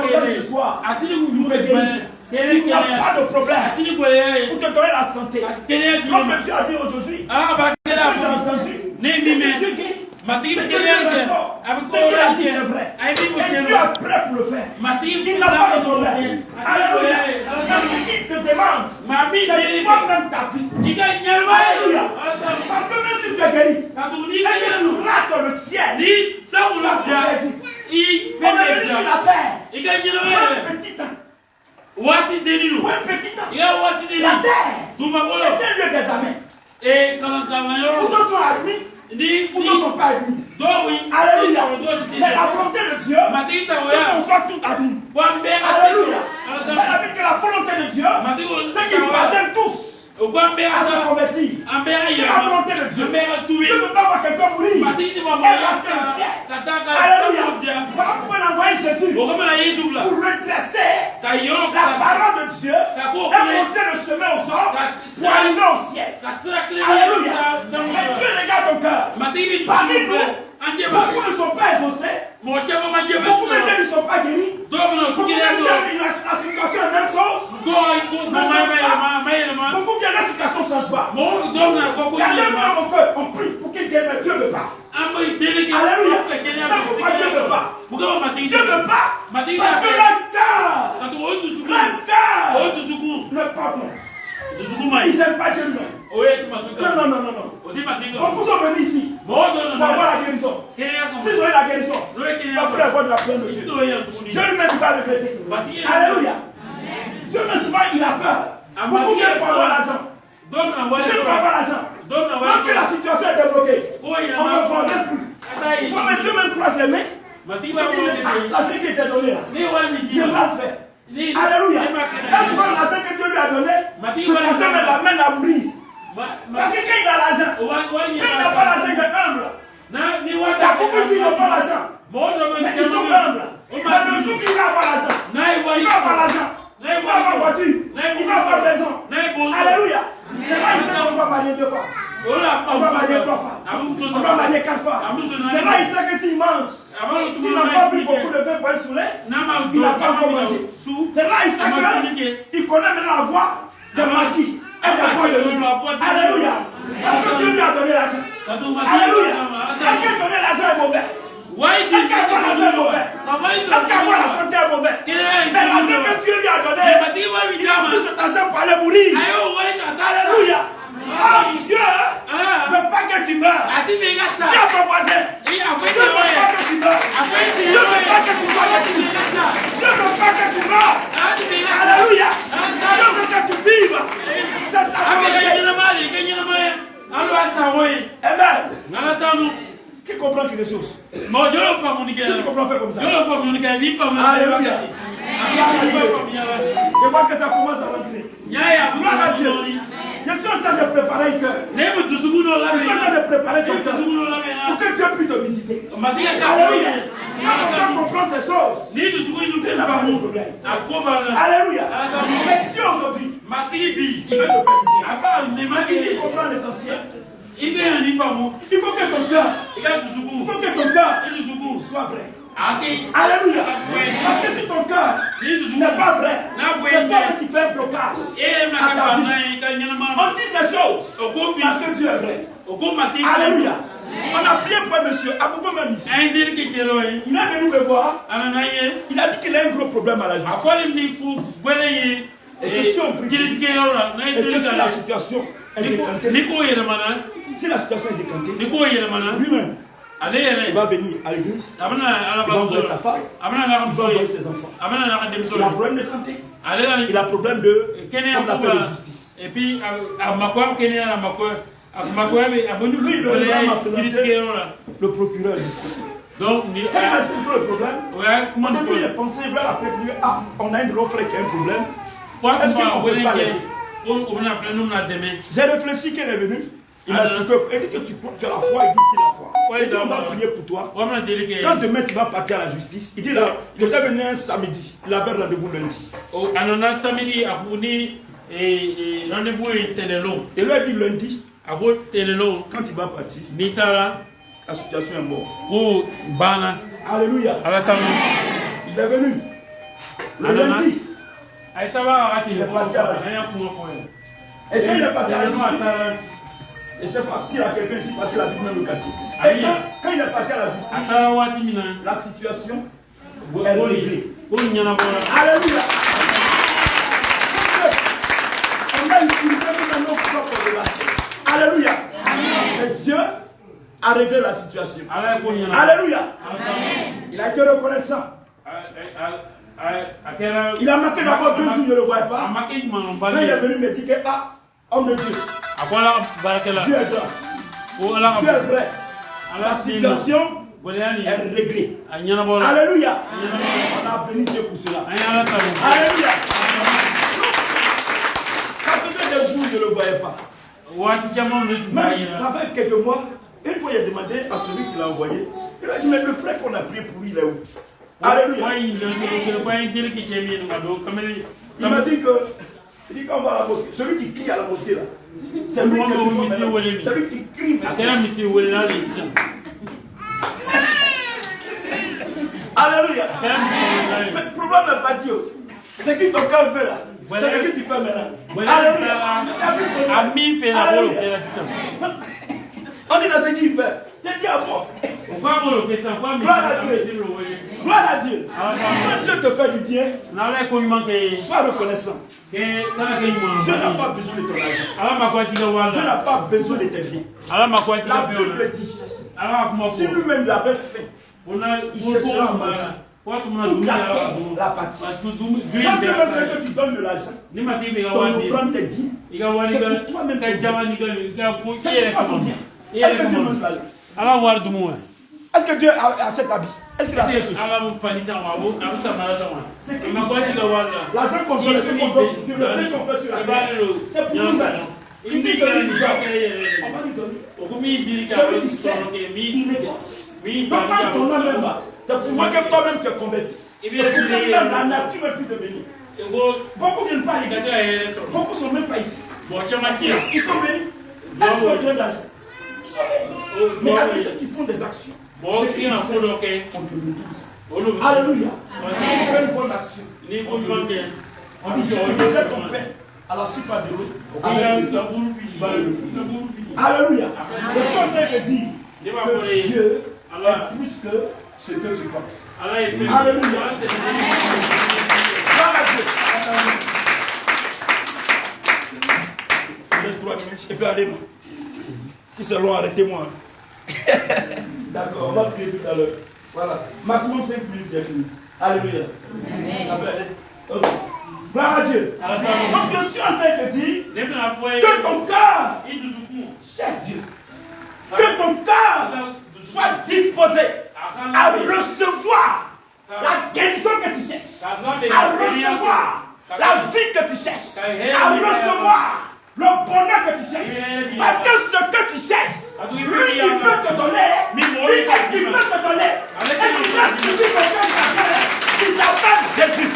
problème ce soir. Nous peut guérir. Il n'y a pas de problème pour te donner la santé. Comme Dieu a dit aujourd'hui, j'ai entendu. Dieu guérit. Ce que Dieu restaure, ce qu'il a dit c'est vrai. Et Dieu est prêt pour le faire. Il n'a pas de problème. Alléluia. Parce qu'il te demande, c'est toi-même ta vie. Alléluia. Parce que même si tu es guéri, et que tu rates le ciel, on est venu sur la terre. Un petit temps. Pour un petit temps. La terre est un lieu d'examen. Pour d'autres sont admis, pour d'autres sont pas admis. Alléluia. Mais la volonté de Dieu, c'est qu'on soit tous admis. Alléluia. Mais la Bible que la volonté de Dieu, c'est qu'il pardonne tous à se convertir. C'est la volonté de Dieu. Tu ne peux pas voir quelqu'un mourir et rentrer au ciel. Alléluia. Voilà pourquoi on a envoyé Jésus pour redresser la parole de Dieu et montrer le chemin aux hommes pour arriver au ciel. Alléluia. Mais Dieu regarde ton cœur. Parmi nous, beaucoup ne sont pas exaucés. Beaucoup de gens ne sont pas guéris. Beaucoup de gens, la situation est la même chose. Beaucoup de gens, la situation ne change pas. Il y a des gens mon cœur, on prie pour qu'il guérisse, mais Dieu ne veut pas. Alléluia. Mais pourquoi Dieu ne veut pas? Dieu ne veut pas. Parce que le cœur n'est pas bon. Ils n'aiment pas Dieu. Non. Beaucoup sont venus ici pour avoir la guérison. S'ils ont eu la guérison, ça peut avoir de la plainte de Dieu. Dieu lui-même va le regretter. Alléluia. Dieu ne souvent il a peur. Beaucoup viennent pour avoir l'argent. Dieu pour avoir l'argent. Lorsque la situation est débloquée, on ne prend même plus. Il faut que Dieu même croise les mains. L'argent qui était donné là, Dieu va le faire. Alléluia. Là, souvent l'argent que Dieu lui a donné, ce l'argent met la main à mourir. Parce que quand il a l'argent, quand il n'a pas l'argent, il est humble. Il y a beaucoup qui n'ont pas l'argent, mais ils sont humbles. Mais le jour qu'il va avoir l'argent, il va avoir l'argent, il va avoir voiture, il va avoir maison. Alléluia. C'est là qu'on va marier 2 fois. On va marier 3 fois. On va marier 4 fois. C'est là il sait que s'il mange, s'il n'a pas pris beaucoup de vin pour être saoulé, il n'a pas encore mangé. C'est là il sait qu'il connaît maintenant la voix de Maquis. Alléluia. Parce que Dieu lui a donné l'argent. Alléluia. Est-ce que donner l'argent est mauvais? Est-ce qu'avoir l'argent est mauvais? Est-ce qu'avoir la santé est mauvais? Mais l'argent que Dieu lui a donné, il a plus cet argent pour aller mourir. Alléluia. Oh Dieu ne veut pas que tu meurs. Dis à ton voisin. Dieu ne veut pas que tu meurs. Dieu ne veut pas que tu sois guéri. Dieu ne veut pas que tu meurs. Alléluia. Dieu veut que tu vives. C'est ça. Amen. Qui comprend quelque chose? Si tu comprends, fais comme ça. Alléluia. Je vois que ça commence à rentrer. Gloire à Dieu. Je suis en train de préparer un cœur. Je suis en train de préparer ton cœur pour que Dieu puisse te visiter. Alléluia. Quand on comprend ces choses, c'est là pas mon problème. Alléluia. Mais Dieu aujourd'hui, il veut te faire du bien. Il comprend l'essentiel. Il faut que ton cœur soit vrai. Alléluia. Parce que si ton cœur n'est pas vrai, c'est toi qui fais un blocage à ta vie. On dit ces choses parce que Dieu est vrai. Alléluia. On a prié pour un monsieur, à beaucoup même ici. Il est venu me voir. Il a dit qu'il a un gros problème à la justice. Et que si on prie, et que si la situation est décantée, si la situation est décantée, lui-même, il va venir à l'église, il va envoyer sa femme, il va envoyer ses enfants. Il a un problème de santé, il a un problème de, comme on appelle, de justice. Et puis, lui, il va présenter le procureur ici. Donc, quand il a expliqué le problème, on a eu les pensées, il va appeler lui, ah, on a un gros frère qui a un problème. Est-ce qu'on peut pas l'aider? J'ai réfléchi qu'elle est venue. Il m'a expliqué. Il dit que tu as la foi, il dit qu'il a la foi. Il dit on va prier pour toi. Quand demain tu vas partir à la justice, il dit là, il est venu un samedi. Il avait rendez-vous lundi. Et lui a dit lundi, quand tu vas partir, la situation est morte. Alléluia. Il est venu. Le lundi, il est parti à la justice. Et quand il est parti à la justice, et c'est parti à quelqu'un ici parce que la Bible me le dit. Et quand il est parti à la justice, la situation est réglée. Alléluia. On a utilisé nos propres relations. Alléluia. Et Dieu a réglé la situation. Alléluia. Il a été reconnaissant. Il a marqué d'abord 2 jours, je ne le voyais pas. Quand il est venu me dire que, homme de Dieu, Dieu est grand. Dieu est vrai. La situation est réglée. Alléluia. On a béni Dieu pour cela. Alléluia. Ça faisait des jours, je ne le voyais pas. Ça fait quelques mois, une fois il a demandé à celui qui l'a envoyé, il a dit, mais le frère qu'on a prié pour lui, il est où? Alléluia. Il m'a dit qu'on va à la mosquée. Celui qui crie à la mosquée là, c'est lui qui crie. Alléluia. Mais le problème n'est pas Dieu. C'est qui ton cœur fait là. C'est ce que tu fais maintenant. Alléluia. On dit à ce qu'il fait. J'ai dit à moi. Gloire à Dieu. Quand Dieu te fait du bien, sois reconnaissant. Dieu n'a pas besoin de ton argent. Dieu n'a pas besoin de tes biens. La Bible dit, si lui-même l'avait fait, il se sera mangé. Toute la partie. Quand Dieu veut que tu donnes de l'argent, ton offrande est dit, c'est pour toi-même. C'est pour toi bien. Est-ce que Dieu mange l'argent? Est-ce que Dieu achète la vie? Est-ce qu'il achète ceci? L'argent qu'on donne, c'est qu'on donne. Dieu le fait qu'on fait sur la terre. C'est pour nous-mêmes. Il dit que lui donne. On va lui donner. Celui qui sait, il récolte. Donc pas ton âme même. C'est pour moi que toi-même tu es converti. Et même la nature est plus de bénir. Beaucoup viennent pas à l'église. Beaucoup ne sont même pas ici. Ils sont bénis. Est-ce qu'on donne de l'argent? Ils sont bénis. Mais il y a des gens qui font des actions. On te le dit. Alléluia. On fait une bonne action. On dit, je faisais ton pain à la suite de l'eau. Alléluia. Le Seigneur te dit que Dieu est plus que ce que tu penses. Alléluia. Laisse 3 minutes, je peux aller. Si c'est long, arrêtez-moi. D'accord, on va prier tout à l'heure. Voilà. Maximum 5 minutes, j'ai fini. Alléluia. Amen. Gloire à Dieu. Donc je suis en train de dire que ton cœur cherche Dieu. Que ton cœur soit disposé à recevoir la guérison que tu cherches. À recevoir la vie que tu cherches. À recevoir le bonheur que tu cherches. Parce que ce que tu cherches, lui qui peut te donner, lui qui peut te donner, et qui t'a suivi ce que il s'appelle Jésus.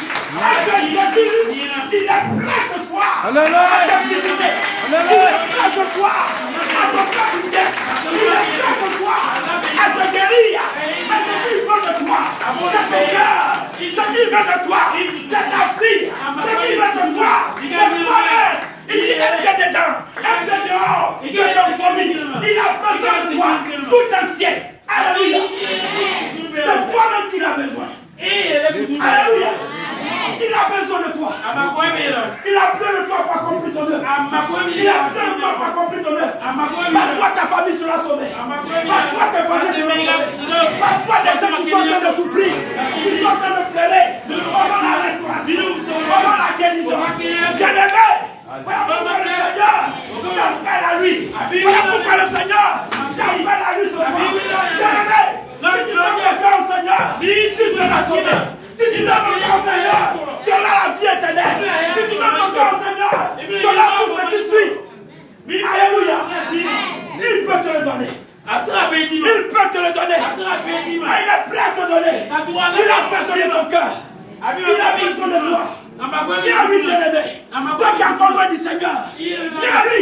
Il est prêt ce soir à te visiter. Il est prêt ce soir à te faire du bien. Il est prêt ce soir à te guérir. Mais ce qu'il veut de toi, c'est ton cœur. Ce qu'il veut de toi, c'est ta fille. Ce qu'il veut de toi, c'est toi-même. Il dit un pied dedans, un pied dehors, Dieu te vomit. Il a besoin de toi tout entier. Alléluia. C'est toi-même qu'il a besoin. Alléluia. Il a besoin de toi. Il a besoin de toi pour accomplir son œuvre. Il a besoin de toi pour accomplir ton œuvre. Par toi, ta famille sera sauvée. Par toi, tes voisins seront sauvés. Par toi, des gens qui sont en train de souffrir, qui sont en train de pleurer. Pendant la restauration, pendant la guérison. Bien-aimé, voilà pourquoi le Seigneur t'appelle à lui. Voilà pourquoi le Seigneur t'appelle à lui ce soir. Bien-aimé, si tu donnes ton cœur au Seigneur, tu seras sauvé. Si tu donnes ton cœur au Seigneur, tu auras la vie éternelle. Si tu donnes ton cœur au Seigneur, tu auras tout ce qui suit. Alléluia. Il peut te le donner. Il peut te le donner. Il est prêt à te donner. Il a besoin de ton cœur. Il a besoin de toi. Viens à lui, bien-aimé. Toi qui as encore loin du Seigneur, viens à lui.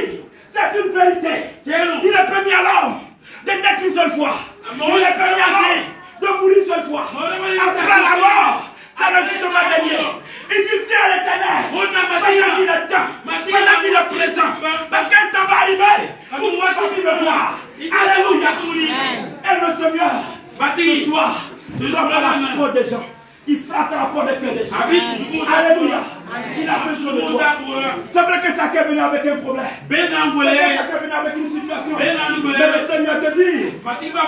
C'est une vérité. Il est permis à l'homme de naître une seule fois. Il est permis à l'homme de mourir une seule fois. Après la mort, C'est le jugement dernier. Il dit viens à l'éternel. Pendant qu'il est temps. Pendant qu'il est présent. Parce qu'un temps va arriver. Pour moi qui me voir. Alléluia. Et le Seigneur, ce soir, il frappe à la porte des gens. Il frappe à la porte des cœurs des gens. Alléluia. Il a besoin de toi. C'est vrai que ça est venu avec un problème. C'est vrai que ça est venu avec une situation. Mais le Seigneur te dit,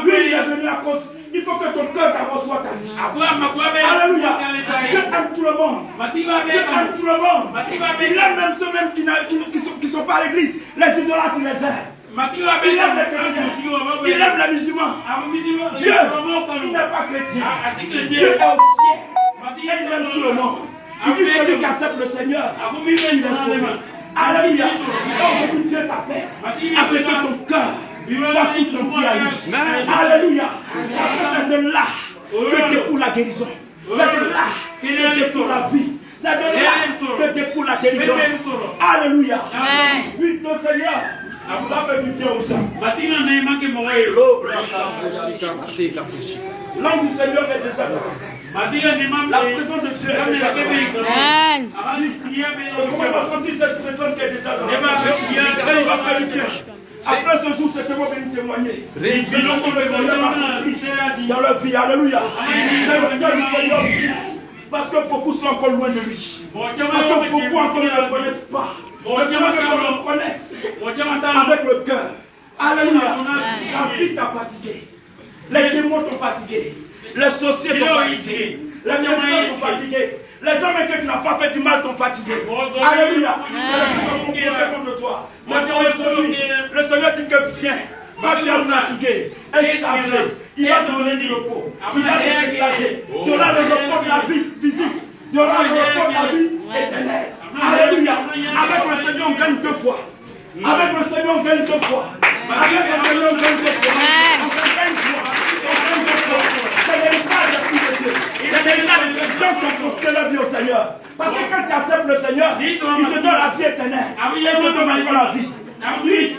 lui il est venu à cause. Il faut que ton cœur d'abord soit calme. Alléluia. Je aime tout le monde. Je aime tout le monde. Il aime même ceux qui ne sont pas à l'église. Les idolâtres, il les aime. Il aime les chrétiens. Il aime les musulmans. Dieu, il n'est pas chrétien. Dieu est au ciel. Il aime tout le monde. Il dit celui qui accepte le Seigneur, il est sauvé. Alléluia. Aujourd'hui Dieu t'appelle à ce que ton cœur soit tout entier à lui. Alléluia. Parce que c'est de là que découle la guérison. C'est de là que découle la vie. C'est de là que découle la délivrance. Alléluia. Oui, le Seigneur. Vous avez du bien aux gens. L'ange du Seigneur est déjà là. La présence de Dieu est déjà là. On commence à sentir cette présence qui est déjà là. Après ce jour, c'est que vous venez témoigner. Dans leur vie, alléluia. Parce que beaucoup sont encore loin de lui. Parce que beaucoup encore ne le connaissent pas. Mais je veux qu'on le connaisse avec le cœur. Alléluia. La vie t'a fatigué. Les démons t'ont fatigué. Les sorciers t'ont fatigué. Les médecins t'ont fatigué. Les hommes que tu n'as pas fait du mal t'ont fatigué. Alléluia. Les gens t'ont contre toi. Mais aujourd'hui, le Seigneur dit que viens. Va te fatiguer. Et chargé. Il va te donner du repos. Il va te décharger. Tu auras le repos de la vie physique. Tu auras le repos de la vie éternelle. Alléluia. Avec le Seigneur, on gagne 2 fois. Avec le Seigneur, on gagne 2 fois. Avec le Seigneur, on gagne 2 fois. On gagne 2 fois. C'est l'héritage de tout de Dieu. C'est l'héritage de ces gens qui ont construit leur vie au Seigneur. Parce que quand tu acceptes le Seigneur, il te donne la vie éternelle. Il te donne encore la vie. Oui.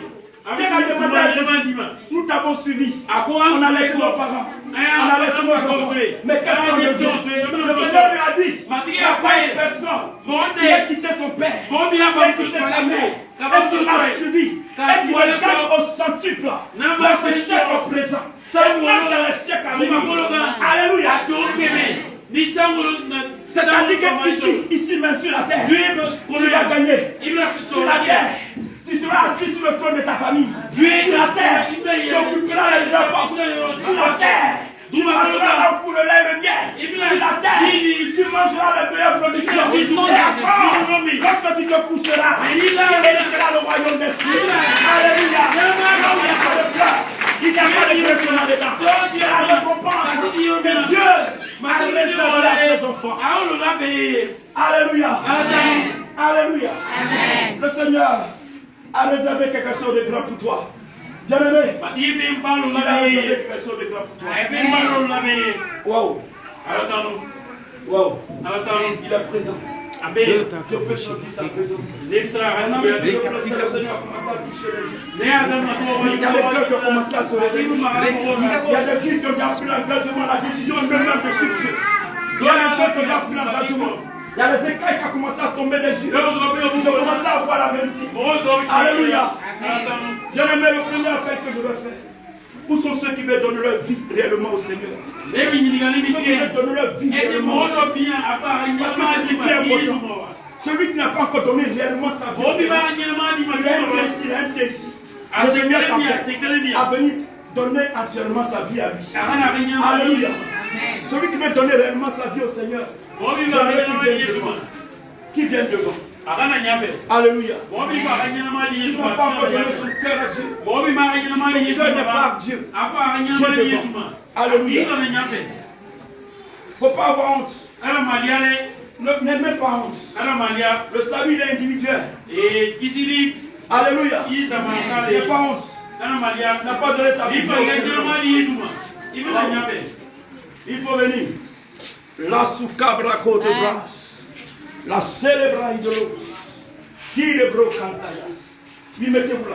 Nous t'avons suivi. On a laissé nos parents. On a laissé nos enfants. Mais qu'est-ce qu'on dit? Le Seigneur lui a dit, il n'y a pas une personne qui a quitté son père, qui a quitté sa mère, et qui l'a suivi, et qui le garde au centuple, dans ce siècle présent. C'est moi dans le siècle à venir. Alléluia. C'est-à-dire que ici même sur la terre, tu vas gagner. Sur la terre, tu seras assis sur le trône de ta famille. Sur la terre, tu occuperas les meilleures postes. Sur la terre, tu mangeras là pour le lait et le miel. Sur la terre, tu mangeras les meilleures productions. Et lorsque tu te coucheras, tu hériteras le royaume des cieux. Alléluia. Il n'y a pas de pression là-dedans. Il y a la récompense que Dieu a réservé à ses enfants. Alléluia. Alléluia. Le Seigneur a réservé quelque chose de grand pour toi. Bien-aimé, il a réservé quelque chose de grand pour toi. Wow. Wow. Il est présent. Je peux sentir sa présence. Maintenant, le Seigneur commence à toucher les vies. Il y a des cœurs qui ont commencé à se réveiller. Il y a des filles qui ont pris l'engagement, la décision même de succès. Il y a des gens qui ont pris l'engagement. Il y a des écailles qui ont commencé à tomber des yeux. Ils ont commencé à voir la vérité. Alléluia. J'aimerais le premier appel que je vais faire. Où sont ceux qui veulent donner leur vie réellement au Seigneur? Ceux qui veulent donner leur vie réellement au Seigneur. Parce que c'est ce qui est important. Celui qui n'a pas encore donné réellement sa vie au Seigneur, il a un pied ici. Le Seigneur t'appelle à venir donner entièrement sa vie à lui. Alléluia. Celui qui veut donner réellement sa vie au Seigneur, qui vient devant. Alléluia. Tu n'as pas encore donné son cœur à Dieu. Ton cœur n'est pas à Dieu. Dieu devant. Alléluia. Il ne faut pas avoir honte. N'aie même pas honte. Le salut est individuel. Alléluia. N'aie pas honte. N'a pas donné ta vie. Il faut venir. La soukabra côte de grâce. La célébra de l'eau. Qui le brocantayas. Oui, mettez-vous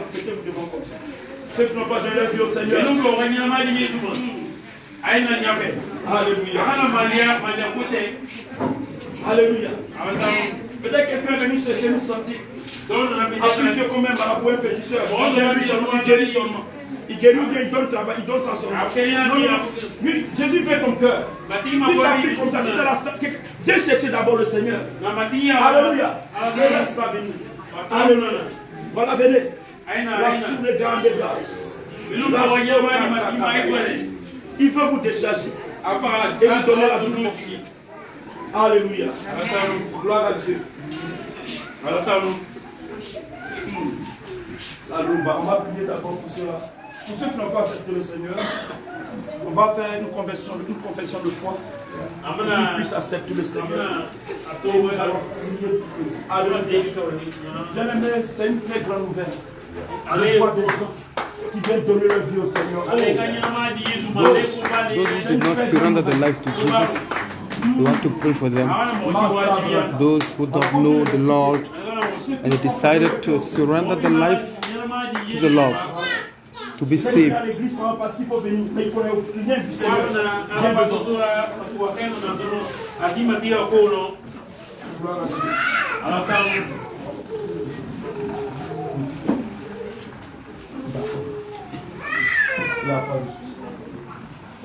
devant comme ça. Ceux qui n'ont pas donné leur vie au Seigneur. Alléluia. Alléluia. Peut-être quelqu'un est venu chercher une santé. Après Dieu quand même à la bonne féticheur. Il guérit seulement. Il guérit ou bien il donne travail, il donne sa seulement. Jésus veut ton cœur. Si tu as pris comme ça, si tu as la santé, viens chercher d'abord le Seigneur. Alléluia. Ne laisse pas venir. Alléluia. Voilà, venez. La sous les grandes grâces. Il veut vous décharger et vous donner la douleur. Alléluia. Gloire à Dieu. Alléluia. On va prier d'abord pour cela. Pour ceux qui n'ont pas accepté le Seigneur, on va faire une confession de foi. Pour qu'ils puissent accepter le Seigneur. Alléluia. Bien-aimé, c'est une très grande nouvelle. Allez, qui viennent donner leur vie au Seigneur. Those who did not surrender their life to Jesus, we want to pray for them. Those who don't know the Lord and they decided to surrender their life to the Lord, to be saved.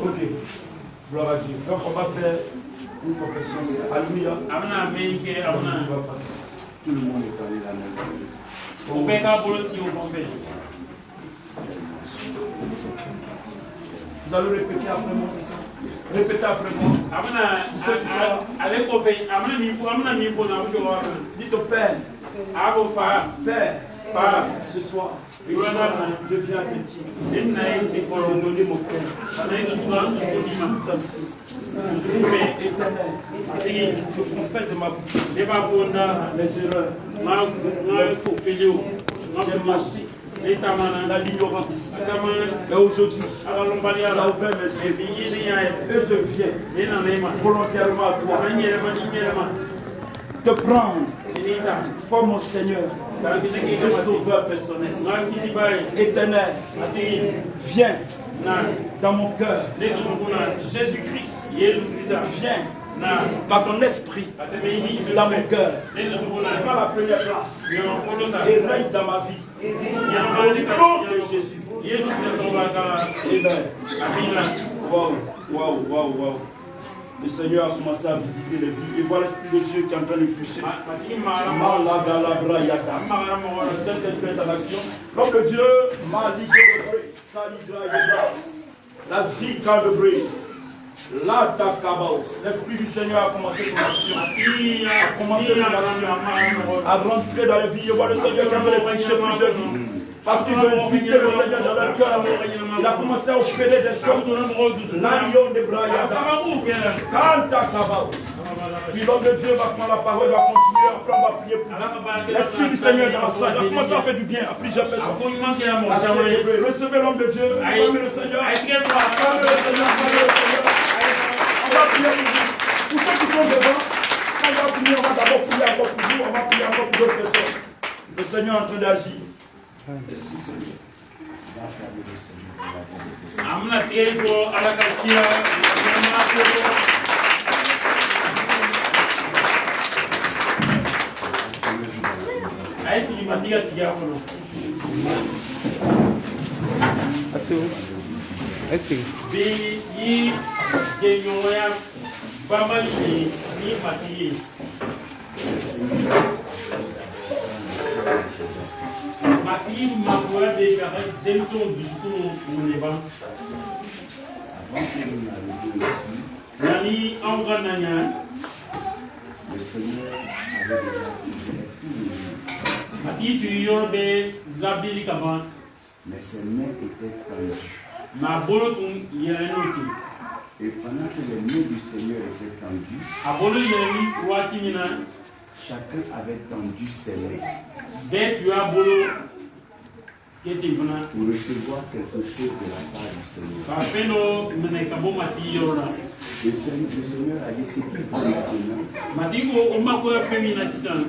Ok, gloire à Dieu. Donc on va faire une confession. Alléluia. Tout le monde est allé là. Vous allez répéter après moi, c'est ça? Répétez après moi. Dites au Père. Père. Ce soir, je viens à te dire, je vais donner mon cœur. Je suis éternel. Je confesse de ma bouche les erreurs. J'ai marché dans l'ignorance. Mais aujourd'hui, ça a ouvert mes yeux. Et je viens volontairement à toi te prendre comme mon Seigneur et sauveur personnel. Éternel, viens dans mon cœur. Jésus-Christ, viens par ton esprit dans mon cœur. Prends la première place et règne dans ma vie. Au nom de Jésus. Amen. Wow. Le Seigneur a commencé à visiter les vies. Et voilà l'Esprit de Dieu qui est en train de toucher. Le Saint-Esprit est en action. L'homme de Dieu m'a dit la vie quand le brise. L'Esprit du Seigneur a commencé son action. À rentrer dans les vies. Et voilà le Seigneur qui a fait toucher plusieurs vies. Parce qu'ils ont invité le Seigneur dans leur cœur. Il a commencé à opérer des choses. L'agneau de Brayada. Puis l'homme de Dieu va prendre la parole, va continuer. Après, on va prier pour l'Esprit du Seigneur dans la salle. Il a commencé à faire du bien à plusieurs personnes. Recevez l'homme de Dieu. Acclamez le Seigneur. Acclamez le Seigneur. On va prier pour vous. Pour ceux qui sont devant, on va prier. On va d'abord prier encore pour vous. On va prier encore pour d'autres personnes. Le Seigneur est en train d'agir. Merci Seigneur. Amna tiempo a la cachia. Ahí sí matia tiapo. Assim. Bi yi jenyoya bamali ni mati. Mati magoya de gara demso discours pour les bancs. Avant que nous n'arrivions ici, Nani angananya. le Seigneur avait déjà ouvert tous les yeux. Mati tu yorbe gabili kaban. Mais ses mains étaient tendues. Ma bolo tun yerenoti. Et pendant que les mains du Seigneur étaient tendues, A bolo yereni wati mina. chacun avait tendu ses mains Dès tu as bolo qui était venu. pour recevoir quelque chose de la part du Seigneur. Kapeno mene kabo mati yora. Le Seigneur a dit ce qu'il faut maintenant, Mati ko o mako ya femi na tisan.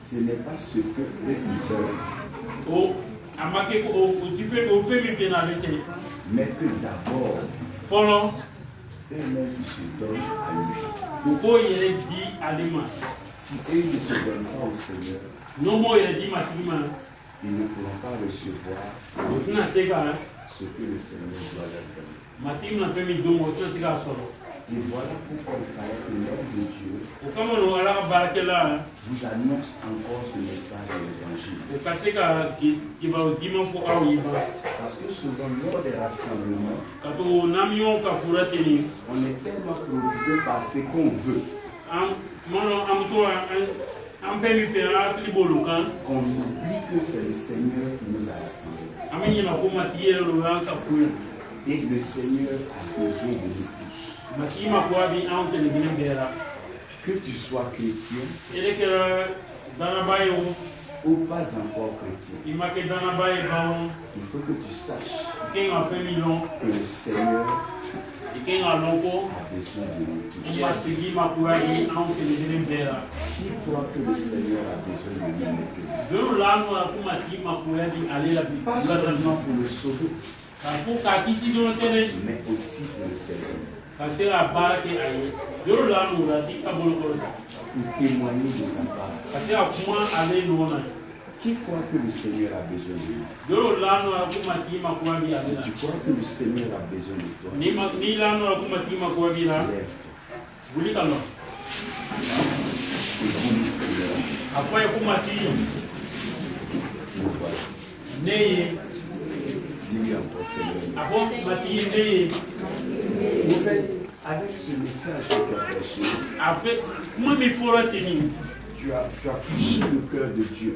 ce n'est pas ce que eux ils veulent, O amake ko o tu fais o femi fe na vete. mais que d'abord Follow eux-mêmes se donnent à lui. Si eux ne se donnent pas au Seigneur, ils ne pourront pas recevoir ce que le Seigneur doit leur donner. Et voilà pourquoi il fallait que l'homme de Dieu vous annonce encore ce message de l'évangile. Parce que souvent, lors des rassemblements, on est tellement préoccupé par ce qu'on veut qu'on oublie que c'est le Seigneur qui nous a rassemblés. Et le Seigneur a besoin de nous tous. Que tu sois chrétien ou pas encore chrétien, il faut que tu saches que le Seigneur a besoin de nous tous. Qui croit que le Seigneur a besoin de nous? Pas seulement pour le sauver, mais aussi pour le servir. Pour témoigner de sa part. Qui croit que le Seigneur a besoin de nous? Si tu crois que le Seigneur a besoin de toi, lève-toi. Et dis, Seigneur, nous voici. Dis-lui encore, Seigneur. Au fait, avec ce message que tu as prêché, tu as touché le cœur de Dieu.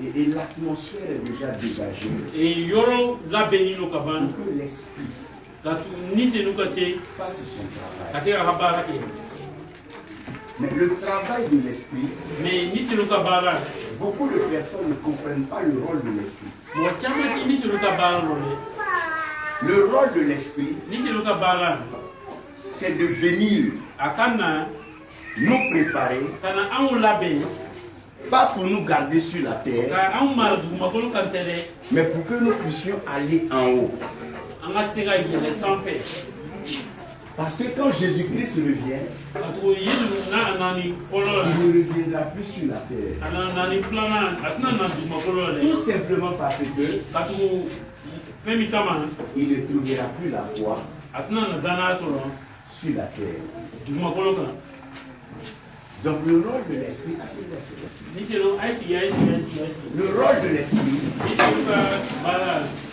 Et l'atmosphère est déjà dégagée. Pour que l'esprit fasse son travail. Mais le travail de l'esprit, beaucoup de personnes ne comprennent pas le rôle de l'esprit. Le rôle de l'esprit, c'est de venir nous préparer, pas pour nous garder sur la terre, mais pour que nous puissions aller en haut. Parce que quand Jésus-Christ revient, il ne reviendra plus sur la terre. Tout simplement parce que il ne trouvera plus la foi sur la terre. Donc le rôle de l'esprit, le rôle de l'esprit,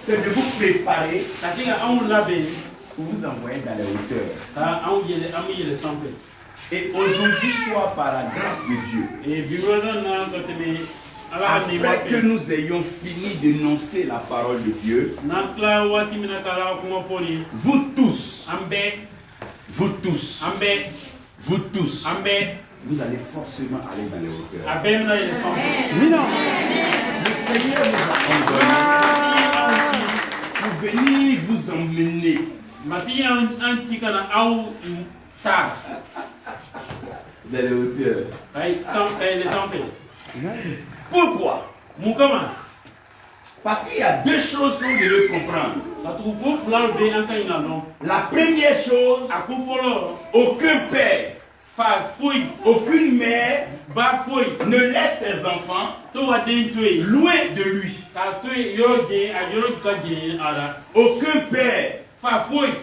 c'est de vous préparer pour vous envoyer dans les hauteurs. Et aujourd'hui soit par la grâce de Dieu, après que nous ayons fini d'énoncer la parole de Dieu, vous tous, vous allez forcément aller dans les hauteurs. Le Seigneur nous a envoyés pour venir vous emmener dans les hauteurs. Pourquoi? Parce qu'il y a deux choses que vous devez comprendre. La première chose, aucun père, aucune mère ne laisse ses enfants loin de lui. Aucun père,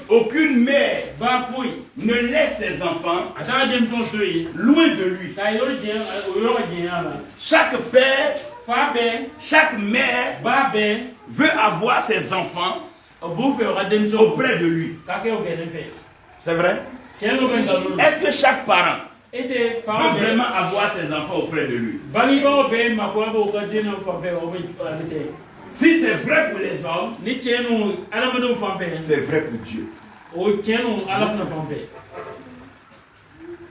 aucune mère ne laisse ses enfants loin de lui. Chaque père, chaque mère veut avoir ses enfants auprès de lui. C'est vrai? Est-ce que chaque parent veut vraiment avoir ses enfants auprès de lui? Si c'est vrai pour les hommes, c'est vrai pour Dieu.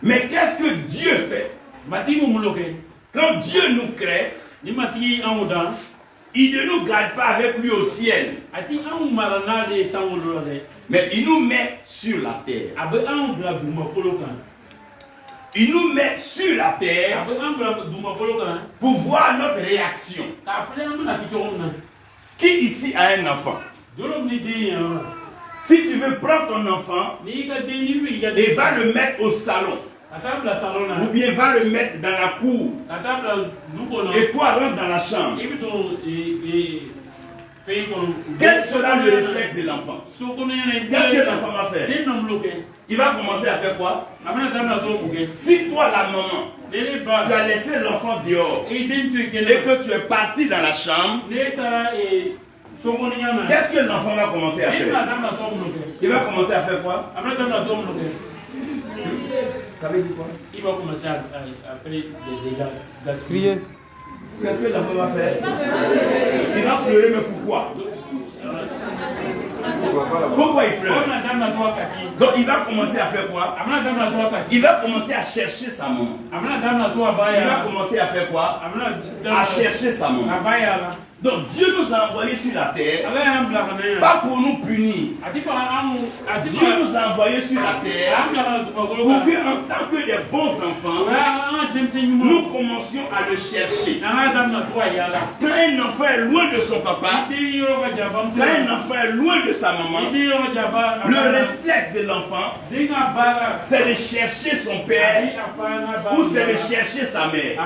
Mais qu'est-ce que Dieu fait? Quand Dieu nous crée, il ne nous garde pas avec lui au ciel, mais il nous met sur la terre. Il nous met sur la terre pour voir notre réaction. Qui ici a un enfant? Si tu veux prendre ton enfant et va le mettre au salon, ou bien va le mettre dans la cour, et toi rentre dans la chambre, quel sera le réflexe de l'enfant? Qu'est-ce que l'enfant va faire? Il va commencer à faire quoi? Si toi, la maman, tu as laissé l'enfant dehors et que tu es parti dans la chambre, qu'est-ce que l'enfant va commencer à faire? Il va commencer à faire quoi? Ça veut dire quoi? Il va commencer à faire des dégâts. Crier. C'est ce que l'enfant va faire. Il va pleurer, mais pourquoi? Pourquoi il pleure? Donc il va commencer à faire quoi? Il va commencer à chercher sa maman. Il va commencer à faire quoi? À chercher sa maman. Donc Dieu nous a envoyés sur la terre, pas pour nous punir. Dieu nous a envoyés sur la terre pour qu'en tant que des bons enfants, nous commencions à le chercher. Quand un enfant est loin de son papa, quand un enfant est loin de sa maman, le réflexe de l'enfant, c'est de chercher son père ou c'est de chercher sa mère.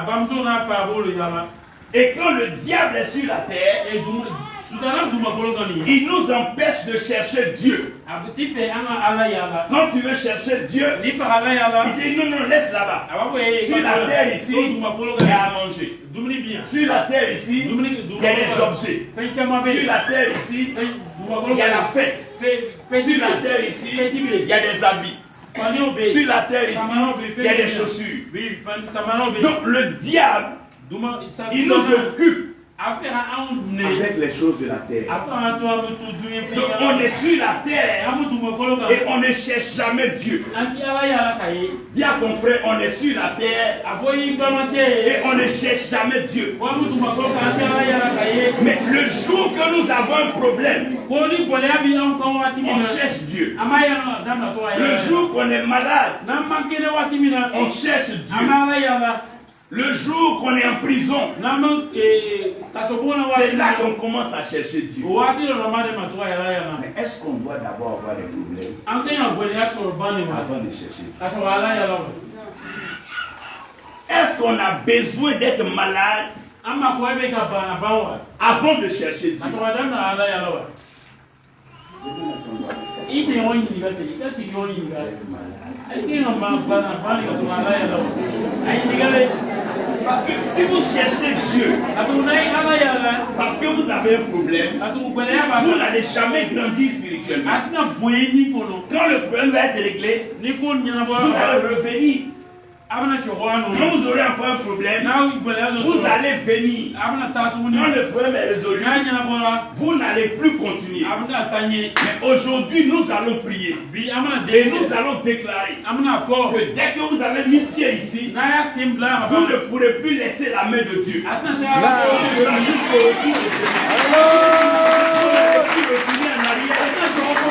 Et quand le diable est sur la terre, il nous empêche de chercher Dieu. Quand tu veux chercher Dieu, il dit non, laisse là-bas. Sur la terre ici, il y a à manger. Sur la terre ici, il y a des objets. Sur la terre isse, il y a la fête. Sur la terre ici, il y a des habits. Sur la terre ici, il y a des chaussures. Donc le diable, il nous occupe avec les choses de la terre. Donc on est sur la terre et on ne cherche jamais Dieu. Dis à ton frère, on est sur la terre et on ne cherche jamais Dieu. Mais le jour que nous avons un problème, on cherche Dieu. Le jour qu'on est malade, on cherche Dieu. Le jour qu'on est en prison, c'est là qu'on commence à chercher Dieu. Mais est-ce qu'on doit d'abord avoir des problèmes avant de chercher Dieu? Est-ce qu'on a besoin d'être malade avant de chercher Dieu? Parce que si vous cherchez Dieu, parce que vous avez un problème, vous n'allez jamais grandir spirituellement. Quand le problème va être réglé, vous allez revenir. Quand vous aurez encore un problème, vous allez venir. Quand le problème est résolu, vous n'allez plus continuer. Mais aujourd'hui, nous allons prier. Et nous allons déclarer que dès que vous avez mis pied ici, vous ne pourrez plus laisser la main de Dieu. Vous serez jusqu'au retour de Dieu.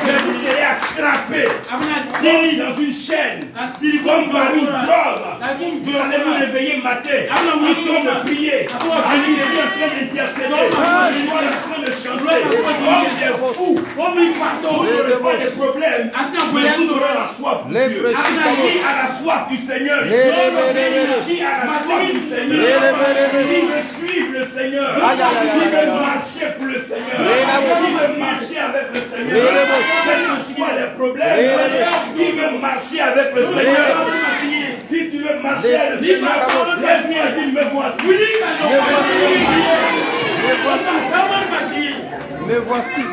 Mais vous serez attrapé comme dans une chaîne, comme par une drogue. Vous allez vous réveiller matin, en train de prier, en train d'intercéder, en train de chanter, comme des fous. Vous n'aurez pas de problème, mais vous aurez la soif de Dieu. Qui a la soif du Seigneur? Qui a la soif du Seigneur? Qui veut suivre le Seigneur? Qui veut marcher pour le Seigneur? Qui veut marcher avec le Seigneur? Quels que soient les problèmes, qui veut marcher avec le Seigneur? Si tu veux marcher avec le Seigneur, lève-toi et dis, me voici. Me voici.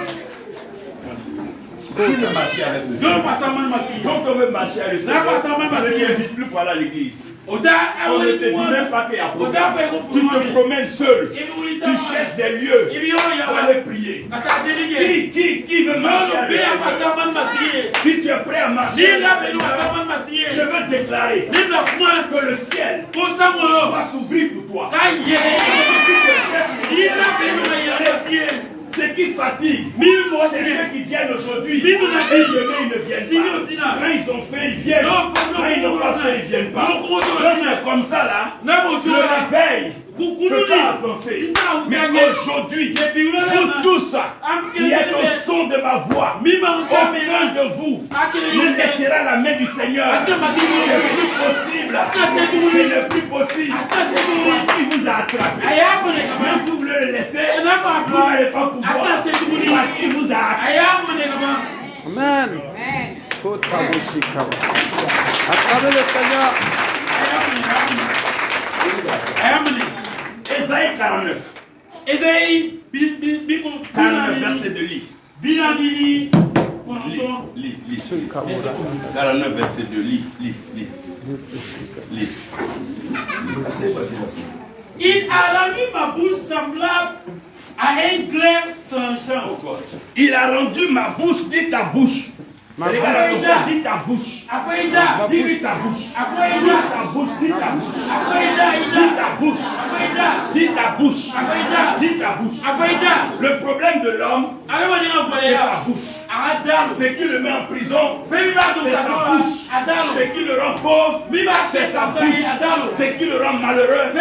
Qui veut marcher avec le Seigneur? Quand on veut marcher avec le Seigneur, on ne t'invite plus pour aller à l'église. On ne te dit même pas qu'il y a problème. Tu te promènes seul. Tu cherches des lieux pour aller prier. Qui veut marcher avec le Seigneur? Si tu es prêt à marcher avec le Seigneur, je veux déclarer que le ciel va s'ouvrir pour toi. Si tu es prêt pour ce qui fatigue, c'est ceux qui viennent aujourd'hui. Et demain, ils ne viennent pas. Quand ils ont fait, ils viennent. Quand ils n'ont pas fait, ils ne viennent pas. Quand c'est comme ça, là, le réveil peut pas avancer. Mais aujourd'hui, vous tous qui êtes au son de ma voix, aucun de vous ne laissera la main du Seigneur. C'est plus possible. Ce n'est plus possible. Parce qu'il vous a attrapé. Même si vous le laissez, vous n'allez pas pouvoir. Parce qu'il vous a attrapé. Amen. Attrapez le Seigneur. Ésaïe 49. Ésaïe 49 verset de lit. Lis. 49 verset de lit. Il a rendu ma bouche semblable à un glaive tranchant. Il a rendu ma bouche, dit ta bouche. Dis ta bouche. Dis ta bouche. Dis ta bouche. Dis ta bouche. Dis ta bouche. Dis ta bouche. Dis ta bouche. Le problème de l'homme, c'est sa bouche. Ce qui le met en prison, c'est sa bouche. Ce qui le rend pauvre, c'est sa bouche. Ce qui le rend malheureux,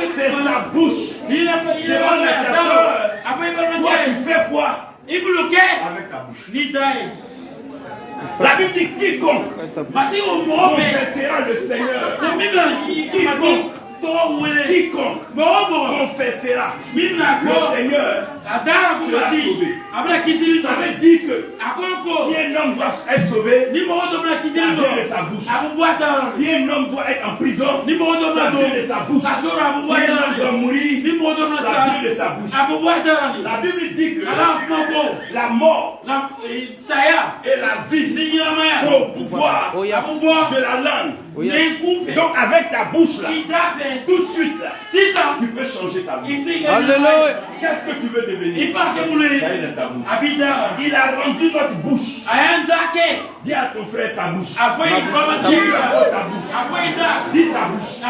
c'est sa bouche. Demande à ta soeur, toi tu fais quoi avec ta bouche? La Bible dit quiconque confessera le Seigneur. Quiconque confessera le Seigneur sera sauvé. Ça veut dire que si un homme doit être sauvé, ça vient de sa bouche. Si un homme doit être en prison, ça vient de sa bouche. Si un homme doit mourir, ça vient de sa bouche. La Bible dit que la mort et la vie sont au pouvoir de la langue. Donc avec ta bouche là, tout de suite là, tu peux changer ta vie. Alléluia. Qu'est-ce que tu veux devenir? Ça est dans ta bouche. Il a rendu notre bouche. Dis à ton frère ta bouche. Dis ta bouche. Dis ta bouche.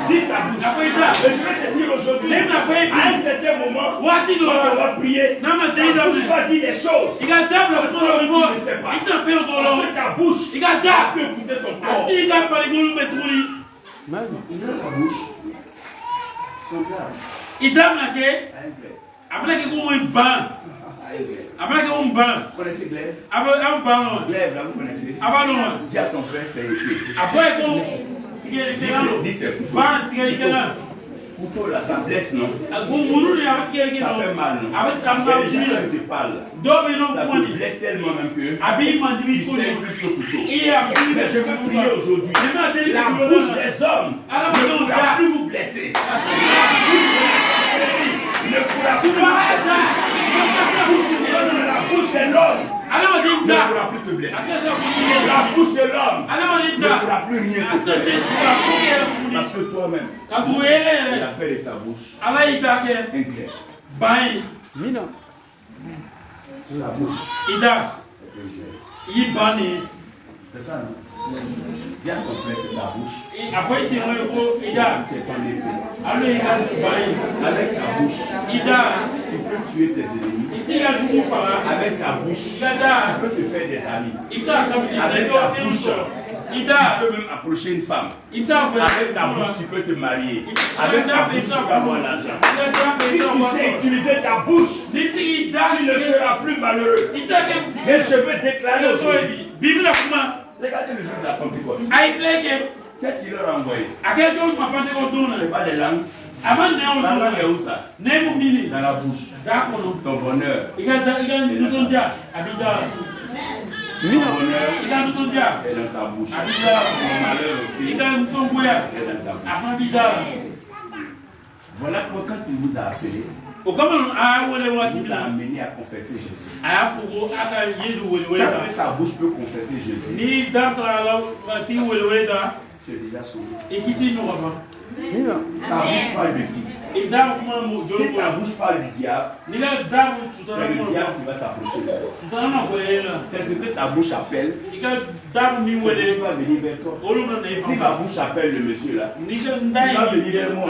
Dis ta bouche. Et je vais te dire aujourd'hui, à un certain moment, quand on va prier, ta bouche va dire des choses que toi-même tu ne sais pas. Parce que ta bouche peut écouter ton corps. Ta bouche semblable à un glaive. Vous connaissez glaive? Glaive, là, vous connaissez? Dis à ton frère, c'est épée. Dis c'est couteau là, ça blesse, non? Ça fait mal, non? Et les gens qui te parlent, ça te blesse tellement même que tu sais plus le couteau. Mais je veux prier aujourd'hui. La bouche des hommes ne pourra plus vous blesser. La bouche de la sorcellerie ne pourra plus vous blesser. La bouche de l'homme ne pourra plus te blesser. La bouche de l'homme ne pourra plus rien te faire. Parce que toi-même, il a fait de ta bouche un glaive. La bouche. C'est ça, non? Viens ton frère, c'est ta bouche. C'est ton épée. Avec ta bouche, tu peux tuer tes ennemis. Avec ta bouche, tu peux te faire des amis. Avec ta bouche, tu peux même approcher une femme. Avec ta bouche, tu peux te marier. Avec ta bouche, tu peux avoir l'argent. Si tu sais utiliser ta bouche, tu ne seras plus malheureux. Mais je veux déclarer aujourd'hui. Regardez le jour de la Pentecôte. Qu'est-ce qu'il leur a envoyé? C'est pas des langues. La langue est où ça? Dans la bouche. Ton bonheur. Ton bonheur est dans ta bouche. Ton malheur aussi est dans ta bouche. Voilà pourquoi quand il vous a appelé, il vous a amené à confesser Jésus. Quand ta bouche peut confesser Jésus, tu es déjà sauvé. Ta bouche parle de qui? Si ta bouche parle du diable, c'est le diable qui va s'approcher de toi. C'est ce que ta bouche appelle. C'est ce qui va venir vers toi. Si ma bouche appelle le monsieur là, il va venir vers moi.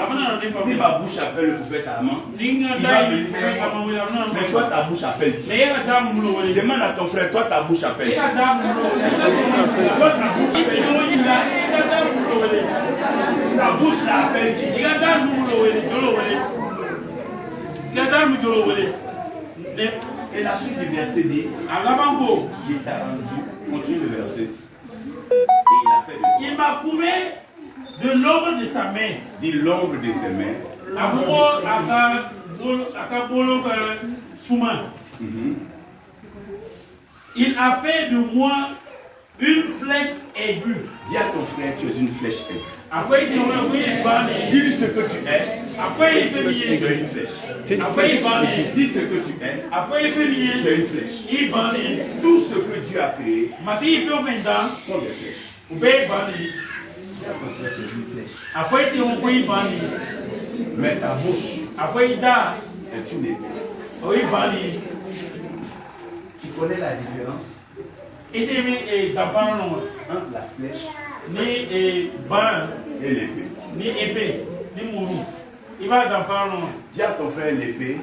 Si ma bouche appelle le prophète Armand, il va venir vers moi. Mais toi ta bouche appelle qui? Demande à ton frère, toi ta bouche appelle qui? Toi ta bouche appelle qui? ta bouche la appelle qui? Et la suite du verset dit, il t'a rendu, continue le verset, et il a fait de il m'a prouvé de l'ombre de sa main. Dit l'ombre de ses mains. Il a fait de moi une flèche aiguë. Dis à ton frère, tu es une flèche aiguë. Après, dis-lui ce que tu es. Après, il fait tu es une flèche. Après, il dis ce que tu es. Après, il fait tu es une flèche. Tout ce que Dieu a créé sont des flèches. Après, tu mais ta bouche après, il dort. est une épée. Oui, tu connais la différence entre la flèche et l'épée. Il va dans parler. Dis à ton frère l'épée.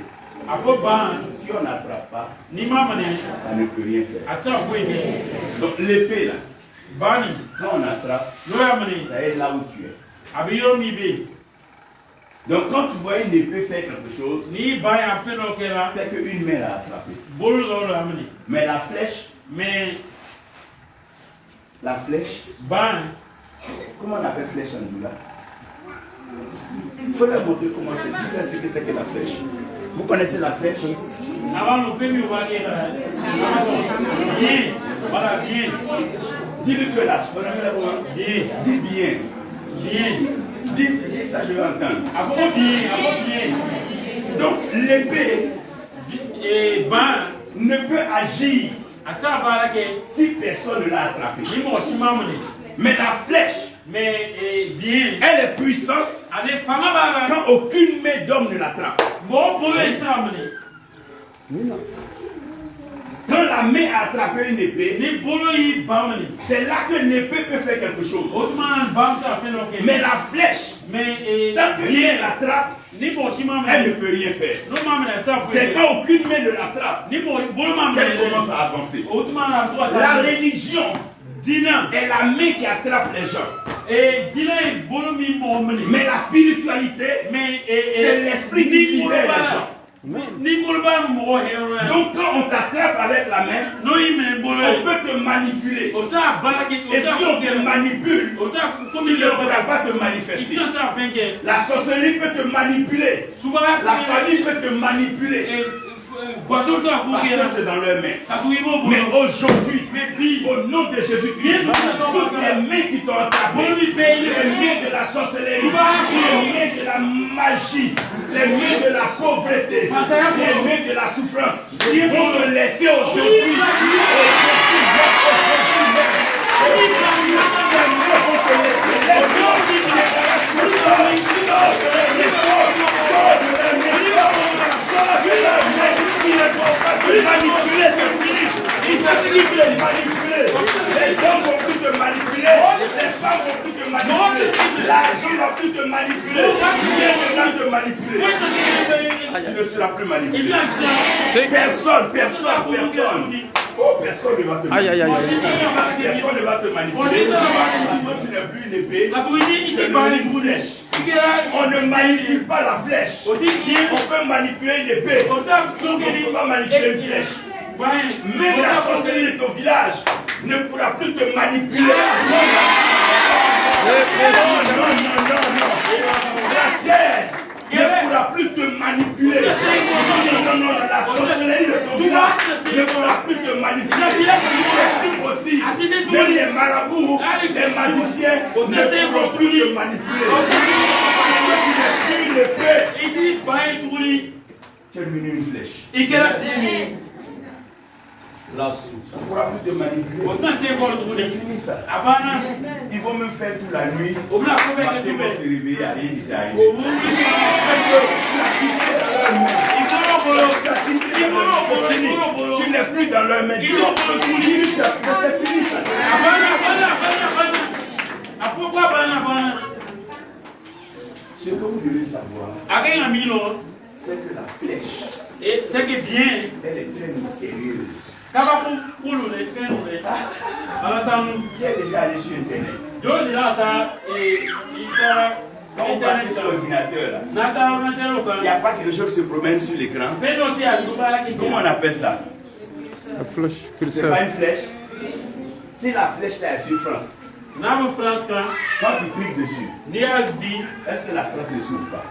Si on n'attrape pas, ça ne peut rien faire. Donc l'épée là, quand on attrape, ça est là où tu es. Donc quand tu vois une épée faire quelque chose, c'est qu'une main l'a attrapé. Mais la flèche, comment on appelle flèche en doula? Il faut leur montrer comment c'est. Dis-leur ce que c'est que la flèche. Vous connaissez la flèche? Bien. Dis-lui que la flèche. Dis bien. Dis ça, je vais entendre. Donc l'épée ne peut agir si personne ne l'a attrapé. Mais la flèche, elle est puissante quand aucune main d'homme ne l'attrape. Quand la main a attrapé une épée, c'est là que l'épée peut faire quelque chose. Mais la flèche, tant que rien l'attrape, elle ne peut rien faire. C'est quand aucune main ne l'attrape qu'elle commence à avancer. La religion est la main qui attrape les gens. Mais la spiritualité, c'est l'esprit qui libère les gens. Donc quand on t'attrape avec la main, on peut te manipuler. Et si on te manipule, tu ne pourras pas te manifester. La sorcellerie peut te manipuler. La famille peut te manipuler. Parce que c'est dans leurs mains. Mais aujourd'hui, au nom de Jésus-Christ, toutes les mains qui t'ont attrapé, les mains de la sorcellerie, les mains de la magie, les mains de la pauvreté, les mains de la souffrance, ils vont te laisser aujourd'hui. Manipuler, c'est fini. Ils peuvent plus te manipuler. Les hommes vont plus te manipuler. Les femmes vont plus te manipuler. L'argent ne va plus te manipuler. Rien ne va te manipuler. Tu ne seras plus manipulé. Personne. Oh, personne ne va te manipuler. Personne ne va te manipuler. Parce que tu n'es plus une épée. Tu es une flèche. On ne manipule pas la flèche. On peut manipuler une épée. On ne peut pas manipuler une flèche. Même la sorcellerie de ton village ne pourra plus te manipuler. Non. La terre ne pourra plus te manipuler. Non. La sorcellerie de ton village ne pourra plus te manipuler. C'est plus possible. Même les marabouts, les magiciens ne pourront plus te manipuler. Parce que tu n'es plus une épée. Tu es devenu une flèche. On ne pourra plus te manipuler. C'est fini ça. Ils vont même faire toute la nuit. Ils vont se réveiller à rien détailler. C'est fini. Tu n'es plus dans leur main. C'est fini ça. Ce que vous devez savoir, c'est que la flèche, elle est très mystérieuse. Qui est déjà allé sur Internet? partir sur l'ordinateur là, il n'y a pas quelque chose qui se promène sur l'écran. Comment on appelle ça? La flèche. C'est pas une flèche. Si la flèche là est sur France, quand tu cliques dessus, est-ce que la France ne s'ouvre pas?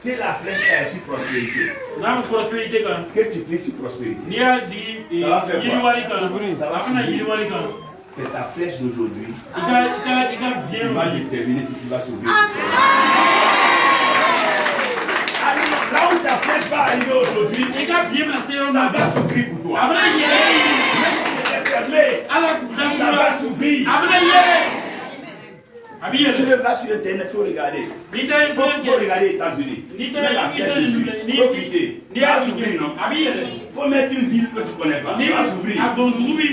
Si la flèche là est sur prospérité, que tu cliques sur prospérité, ça va faire quoi? Ça va s'ouvrir. C'est ta flèche d'aujourd'hui qui va déterminer si tu vas s'ouvrir. Là où ta flèche va arriver aujourd'hui, ça va s'ouvrir pour toi. Même si c'est fermé, ça va s'ouvrir. Tu ne vas sur Internet, il faut regarder. Il faut regarder les États-Unis. Mets la flèche dessus. Il faut cliquer. Il va s'ouvrir, non? Il faut mettre une ville que tu ne connais pas. Il va s'ouvrir. Aujourd'hui,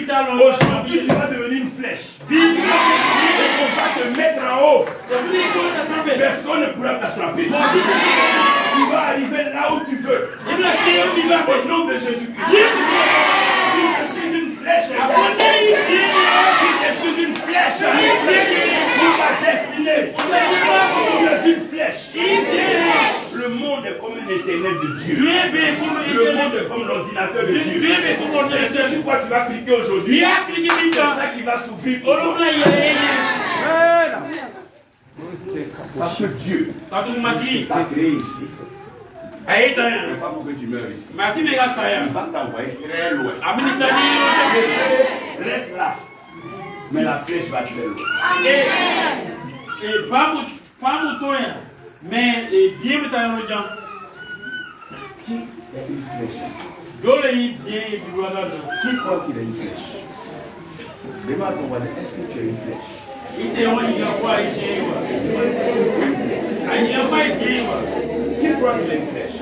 tu vas devenir une flèche. Et on va te mettre en haut. Personne ne pourra t'attraper. Tu vas arriver là où tu veux. Au nom de Jésus-Christ. Je suis une flèche. Je suis une flèche. Pour ma destinée. Je suis une flèche. Le monde est comme un éternel de Dieu. Le monde est comme l'ordinateur de Dieu. C'est sur quoi tu vas cliquer aujourd'hui. C'est ça qui va s'ouvrir pour toi. Parce que Dieu t'a créé ici. Pas pour que tu meurs ici. Il va t'envoyer très loin. Reste là. Mais la flèche va très loin. Mais bien me t'as un gens. Qui est une flèche ici? Qui croit qu'il a une flèche? Demande à ton voisin, est-ce que tu as une flèche? Qui croit qu'il a une flèche?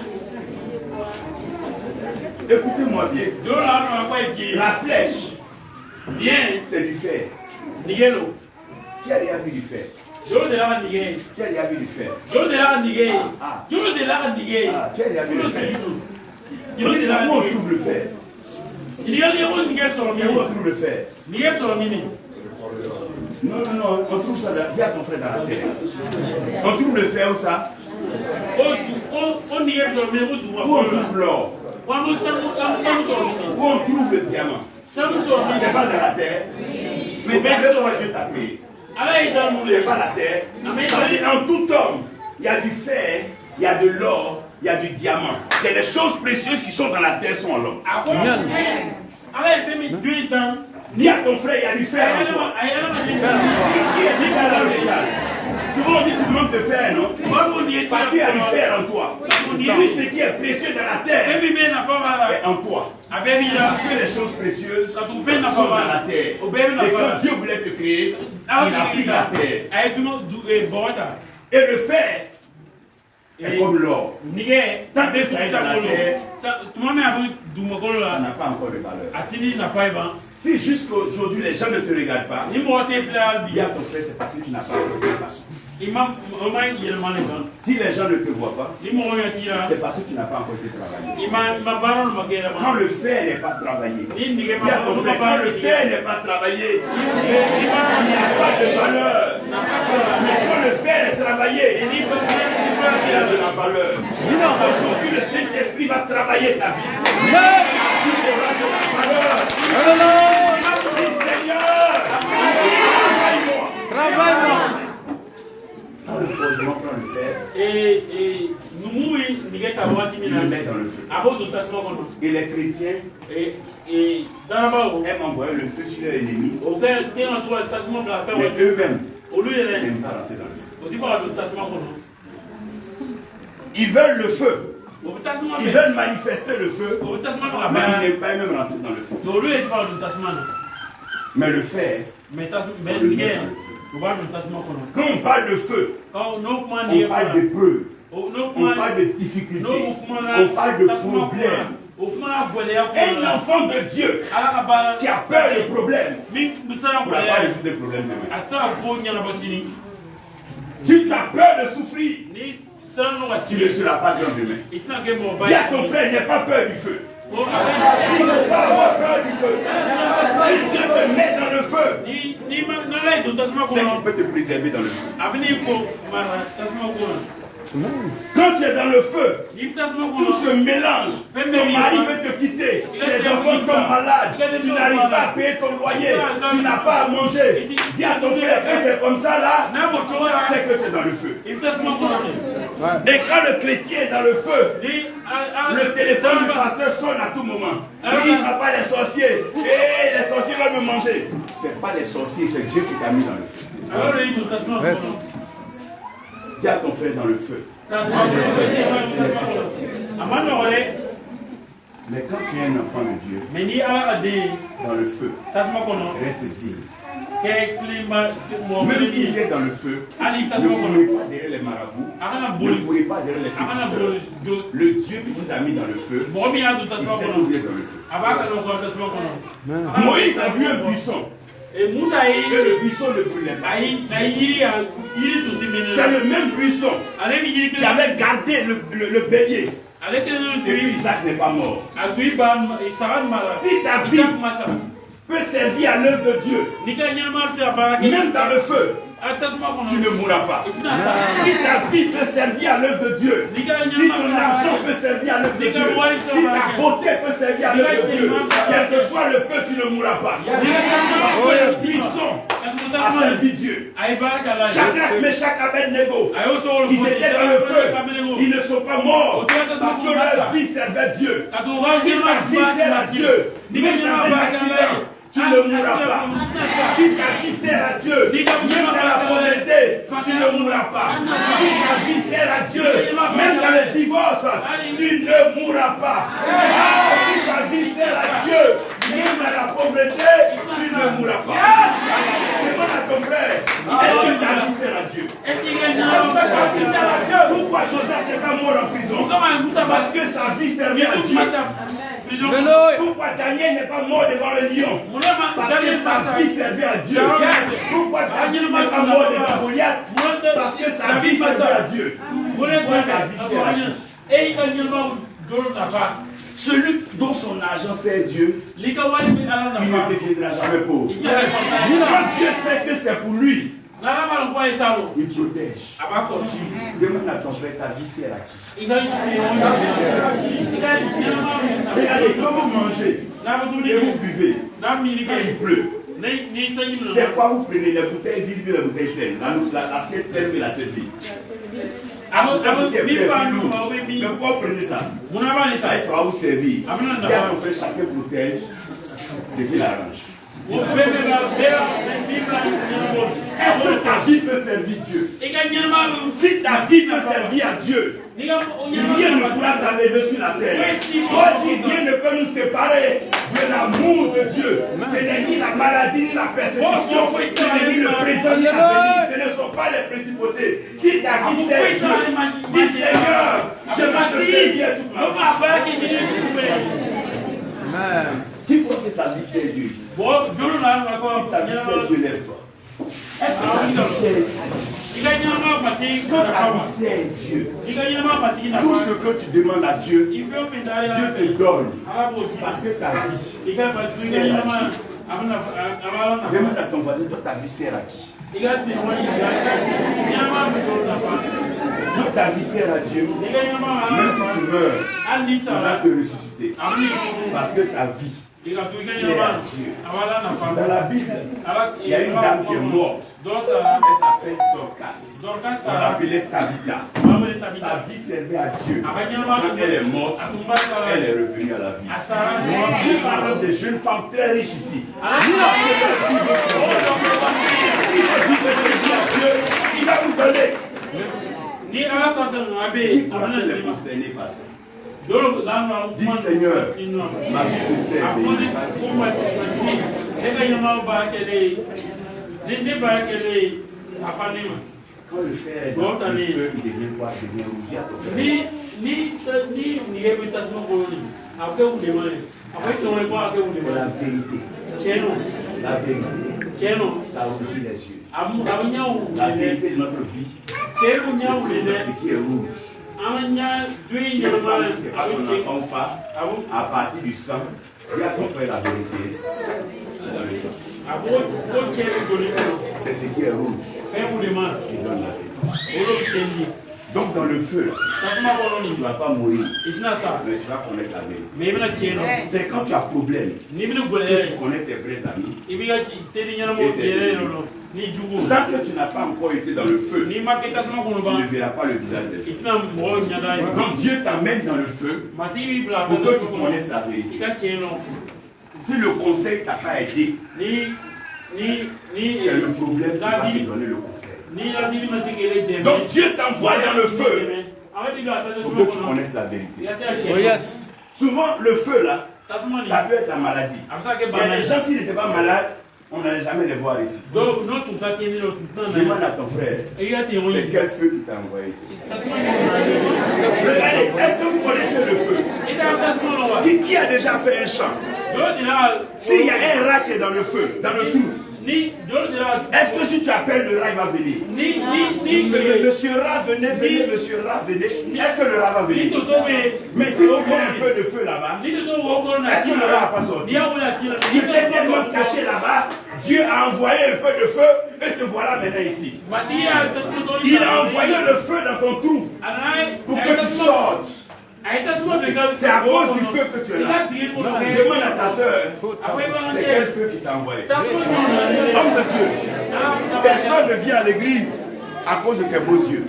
Écoutez-moi bien. La flèche, c'est du fer. Qui a déjà vu du fer? Qui a déjà vu du fer? Tu as déjà vu le fer? Comment on trouve le fer? C'est où on trouve le fer? Non, on trouve ça, dis à ton frère dans la terre. On trouve le fer où ça? Où on trouve l'or? Où on trouve le diamant? C'est pas dans la terre. Mais c'est là où Dieu t'a créé. C'est pas la terre. En tout homme, il y a du fer, il y a de l'or, il y a du diamant. Il y a des choses précieuses qui sont dans la terre sont en l'homme. Dis à ton frère, il y a du fer en toi. Qui est déjà dans le métal? Souvent on dit que tu manques de fer, non? Parce qu'il y a du fer en toi. Tout ce qui est précieux dans la terre est en toi. Parce que les choses précieuses sont dans la terre. Et quand Dieu voulait te créer, il a pris la terre. Et le fer est comme l'or. Tant que ça est dans la terre, ça n'a pas encore de valeur. Si jusqu'aujourd'hui les gens ne te regardent pas, dis à ton frère, c'est parce que tu n'as pas encore de façon. Si les gens ne te voient pas, c'est parce que tu n'as pas encore été travaillé. Quand le fer n'est pas travaillé, dis à ton frère, quand le fer n'est pas travaillé, il n'y a pas de valeur. Mais quand le fer est travaillé, il a de la valeur. Aujourd'hui, le Saint-Esprit va travailler ta vie. Tu auras de la valeur. Dis Seigneur, travaille-moi. Quand le forgeron prend le fer, il le met dans le feu. Et les chrétiens aiment envoyer le feu sur leur ennemi. Mais eux-mêmes n'aiment pas rentrer dans le feu. Ils veulent le feu. Ils veulent manifester le feu, mais ils n'aiment pas même rentrer dans le feu. Mais le fer, quand on parle de feu, on parle de preuves, on parle de difficultés, on parle de problèmes. Un enfant de Dieu qui a peur des problèmes ne pourra pas résoudre des problèmes. Si tu as peur de souffrir, tu ne seras pas grand demain. Dis à ton frère, n'aie pas peur du feu. Il ne faut pas avoir peur du feu. Si Dieu te met dans le feu, c'est qu'il peut te préserver dans le feu. Quand tu es dans le feu, tout se mélange. Ton mari veut te quitter. Tes enfants tombent malades. Tu n'arrives pas à payer ton loyer. Tu n'as pas à manger. Dis à ton frère que c'est comme ça là, c'est que tu es dans le feu. Et quand le chrétien est dans le feu, le téléphone du pasteur sonne à tout moment. Oui, papa, les sorciers. Et les sorciers veulent me manger. Ce n'est pas les sorciers, c'est Dieu qui t'a mis dans le feu. Dis à ton frère dans le feu. Mais quand tu es un enfant de Dieu, dans le feu, reste digne. Même si tu es dans le feu, ne courez pas derrière les marabouts, ne courez pas derrière les féticheurs. Le Dieu qui vous a mis dans le feu, il sait que vous êtes dans le feu. Moïse a vu un buisson. Et le buisson ne brûlait pas. C'est le même buisson qui avait gardé le bélier. Et puis Isaac n'est pas mort. Si ta vie peut servir à l'œuvre de Dieu, même dans le feu, tu ne mourras pas. Si ta vie peut servir à l'œuvre de Dieu, si ton argent peut servir à l'œuvre de Dieu, si ta beauté peut servir à l'œuvre de Dieu, quel que soit le feu, tu ne mourras pas. Parce que le buisson a servi Dieu. Shadrach, Meshach, Abednego, ils étaient dans le feu, ils ne sont pas morts parce que leur vie servait Dieu. Si ta vie sert à Dieu, même dans un accident, tu ne mourras pas. Si ta vie sert à Dieu, même dans la pauvreté, tu ne mourras pas. Si ta vie sert à Dieu, même dans le divorce, tu ne mourras pas. Si ta vie sert à Dieu, même dans la pauvreté, tu ne mourras pas. Demande à ton frère, est-ce que ta vie sert à Dieu? Pourquoi Joseph n'est pas mort en prison? Parce que sa vie servait à Dieu. Pourquoi Daniel n'est pas mort devant le lion? Parce que sa vie servait à Dieu. Pourquoi Daniel n'est pas mort devant Goliath? Parce que sa vie servait à Dieu. Pourquoi ta vie sert à Dieu? Celui dont son argent sert Dieu, il ne deviendra jamais pauvre. Quand Dieu sait que c'est pour lui, il protège. Demande à ton frère, ta vie sert à qui? Regardez, quand vous mangez et vous buvez, quand il pleut, c'est quoi vous prenez? Les bouteilles vides et les bouteilles pleines. L'assiette pleine et l'assiette vide. Mais pourquoi vous prenez ça? Ça va vous servir. Dis à ton frère, chacun protège ce qu'il arrange. Est-ce que ta vie peut servir Dieu? Si ta vie peut servir à Dieu, rien ne pourra t'enlever sur la terre. Paul dit, rien ne peut nous séparer de l'amour de Dieu. Ce n'est ni la maladie, ni la persécution, ce n'est ni le présent, ni l'avenir. Ce ne sont pas les principautés. Si ta vie sert Dieu, dis Seigneur, je vais te servir toute ma vie. Qui croit que sa vie sert Dieu ici? Si ta vie sert Dieu, lève-toi. Est-ce que ta vie sert Dieu? Quand ta vie sert Dieu, tout ce que tu demandes à Dieu, Dieu te donne. Parce que ta vie sert à Dieu. Demande à ton voisin, toi ta vie sert à qui? Toute ta vie sert à Dieu. Même si tu meurs, il va te ressusciter. Parce que ta vie sert à Dieu. Dans la Bible, il y a une dame qui est morte. Elle s'appelle Dorcas. On l'appelait Tabitha. Sa vie servait à Dieu. Quand elle est morte, elle est revenue à la vie. Je parle des jeunes femmes très riches ici. Si la vie veut servir à Dieu, il va vous donner. Qui croit que les concernés passent? Dis Seigneur, ma vie me sert. Quand le fer est dans le feu, il devient quoi? Il devient rouge. C'est la vérité. La vérité. Ça rougit les yeux. La vérité de notre vie, c'est ce qui est rouge. Si une femme ne sait pas ton enfant ou pas, à partir du sang, il y a ton frère la vérité dans le sang. C'est ce qui est rouge qui donne la vérité. Donc dans le feu, tu ne vas pas mourir, mais tu vas connaître la vérité. C'est quand tu as problème que tu connais tes vrais amis et tes ennemis. Tant que tu n'as pas encore été dans le feu, tu ne verras pas le visage de Dieu. Donc Dieu t'amène dans le feu pour que tu connaisses la vérité. Si le conseil t'a pas aidé, c'est le problème qui va te donner le conseil. Donc Dieu t'envoie dans le feu pour que tu connaisses la vérité. Oh yes. Souvent le feu là, ça peut être la maladie. Il y a des gens, s'ils n'étaient pas malades, on n'allait jamais les voir ici. Demande à ton frère, c'est quel feu qui t'a envoyé ici? Regardez, est-ce que vous connaissez le feu? Qui a déjà fait un champ? S'il y a un rat qui est dans le feu, dans le trou, est-ce que si tu appelles le rat, il va venir? Monsieur rat, venez, monsieur rat, venez. Est-ce que le rat va venir? Mais si tu mets un peu de feu là-bas, est-ce que le rat va pas sortir? Tu t'es tellement caché là-bas, Dieu a envoyé un peu de feu et te voilà maintenant ici. Il a envoyé le feu dans ton trou pour que tu sortes. C'est à cause du feu que tu es là. Demande à ta soeur, c'est quel feu qui t'a envoyé? Homme de Dieu, personne ne vient à l'église à cause de tes beaux yeux.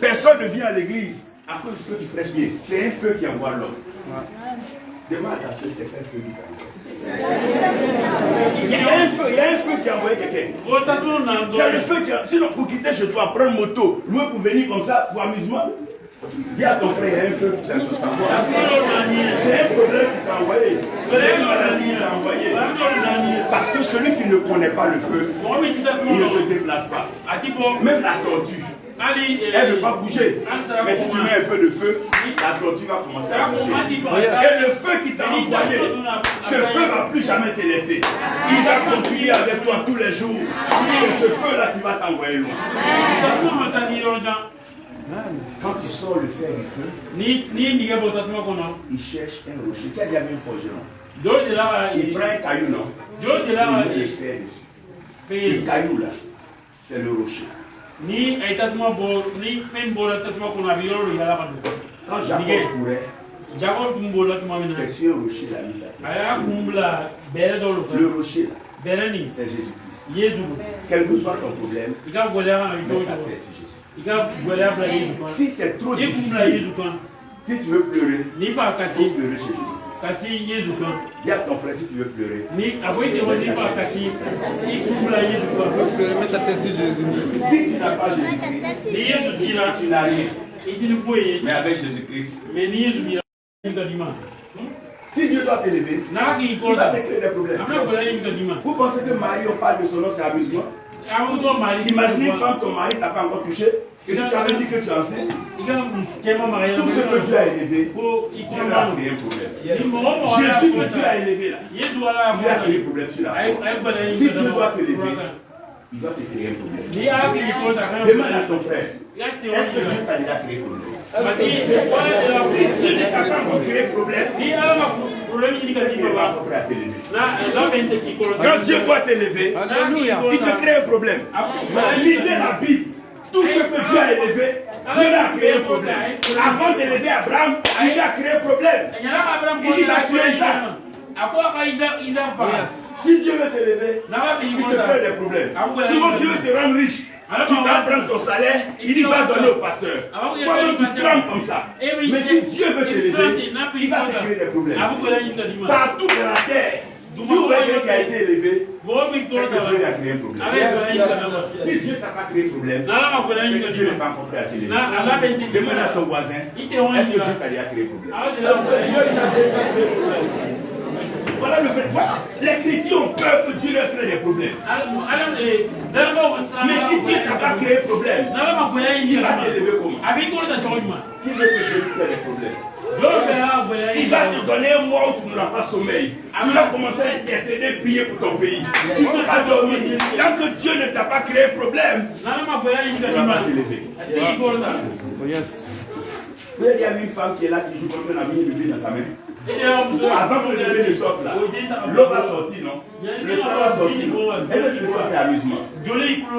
Personne ne vient à l'église à cause de ce que tu prêches bien. C'est un feu qui envoie l'homme. Demande à ta soeur, c'est quel feu qui t'a envoyé? Il y a un feu qui a envoyé quelqu'un. C'est le feu qui a... Sinon, pour quitter, je dois prendre moto, loin pour venir comme ça, pour amusement. Dis à ton frère, il y a un feu qui t'a envoyé. C'est un problème qui t'a envoyé. C'est une maladie qui t'a envoyé. Parce que celui qui ne connaît pas le feu, il ne se déplace pas. Même la tortue, elle ne veut pas bouger. Mais si tu mets un peu de feu, la tortue va commencer à bouger. Et le feu qui t'a envoyé, ce feu ne va plus jamais te laisser. Il va continuer avec toi tous les jours. C'est ce feu-là qui va t'envoyer loin. Quand tu sors le fer du feu, il cherche un rocher. Qui a déjà vu un forgeron? Il prend un caillou, non? Il met le fer dessus. Ce caillou-là, c'est le rocher. Quand Jacob courait, c'est sur un rocher la mise à terre. Le rocher, c'est Jésus-Christ. Quel que soit ton problème, mets ta tête sur Jésus. Si c'est trop difficile, si tu veux pleurer, il faut pleurer chez Jésus. Dis à ton frère si tu veux pleurer. Si tu n'as pas Jésus-Christ, tu n'as rien. Mais avec Jésus-Christ, si Dieu doit t'élever, il va te créer des problèmes. Vous pensez que Marie, on parle de son nom, c'est amusement? Imagine une femme, ton mari t'a pas encore touché, et tu avais dit que tu es enceinte. Tout ce que Dieu a élevé, Dieu a créé un problème. Jésus que Dieu a élevé là, il a créé un problème sur la croix. Si Dieu doit t'élever, il doit te créer un problème. Demande à ton frère, est-ce que Dieu t'a déjà créé un problème? Si Dieu n'est pas encore créé un problème, il n'est pas encore prêt à t'élever. Quand Dieu doit t'élever, il te crée un problème. Lisez la Bible. Tout ce que Dieu a élevé, Dieu a créé un problème. Avant d'élever Abraham, il a créé un problème. Il va tuer Isaac. Si Dieu veut t'élever, il te crée des problèmes. Souvent Dieu veut te rendre riche. Tu vas prendre ton salaire, il va donner au pasteur. Toi-même tu trembles comme ça. Mais si Dieu veut t'élever, il va te créer des problèmes. Partout dans la terre, si vous voyez quelqu'un qui a été élevé, c'est que Dieu lui a créé un problème. Si Dieu ne t'a pas créé un problème, c'est que Dieu n'est pas encore prêt à t'élever. Demande à ton voisin, est-ce que Dieu t'a déjà créé un problème? Voilà le fait. Voilà. Les chrétiens ont peur que Dieu leur crée des problèmes. Mais si Dieu n'a pas créé un problème, il va t'élever comment? Qui veut que Dieu lui crée des problèmes? Il va te donner un mois où tu n'auras pas sommeil. Tu vas commencer à intercéder, prier pour ton pays. Tu ne peux pas dormir. Tant que Dieu ne t'a pas créé un problème, il ne va pas t'élever. Il y a une femme qui est là qui joue comme un ami bébé dans sa main. Avant que le bébé ne sorte là, l'eau va sortir, non? Le sang va sortir. Est-ce que tu sens c'est amusement?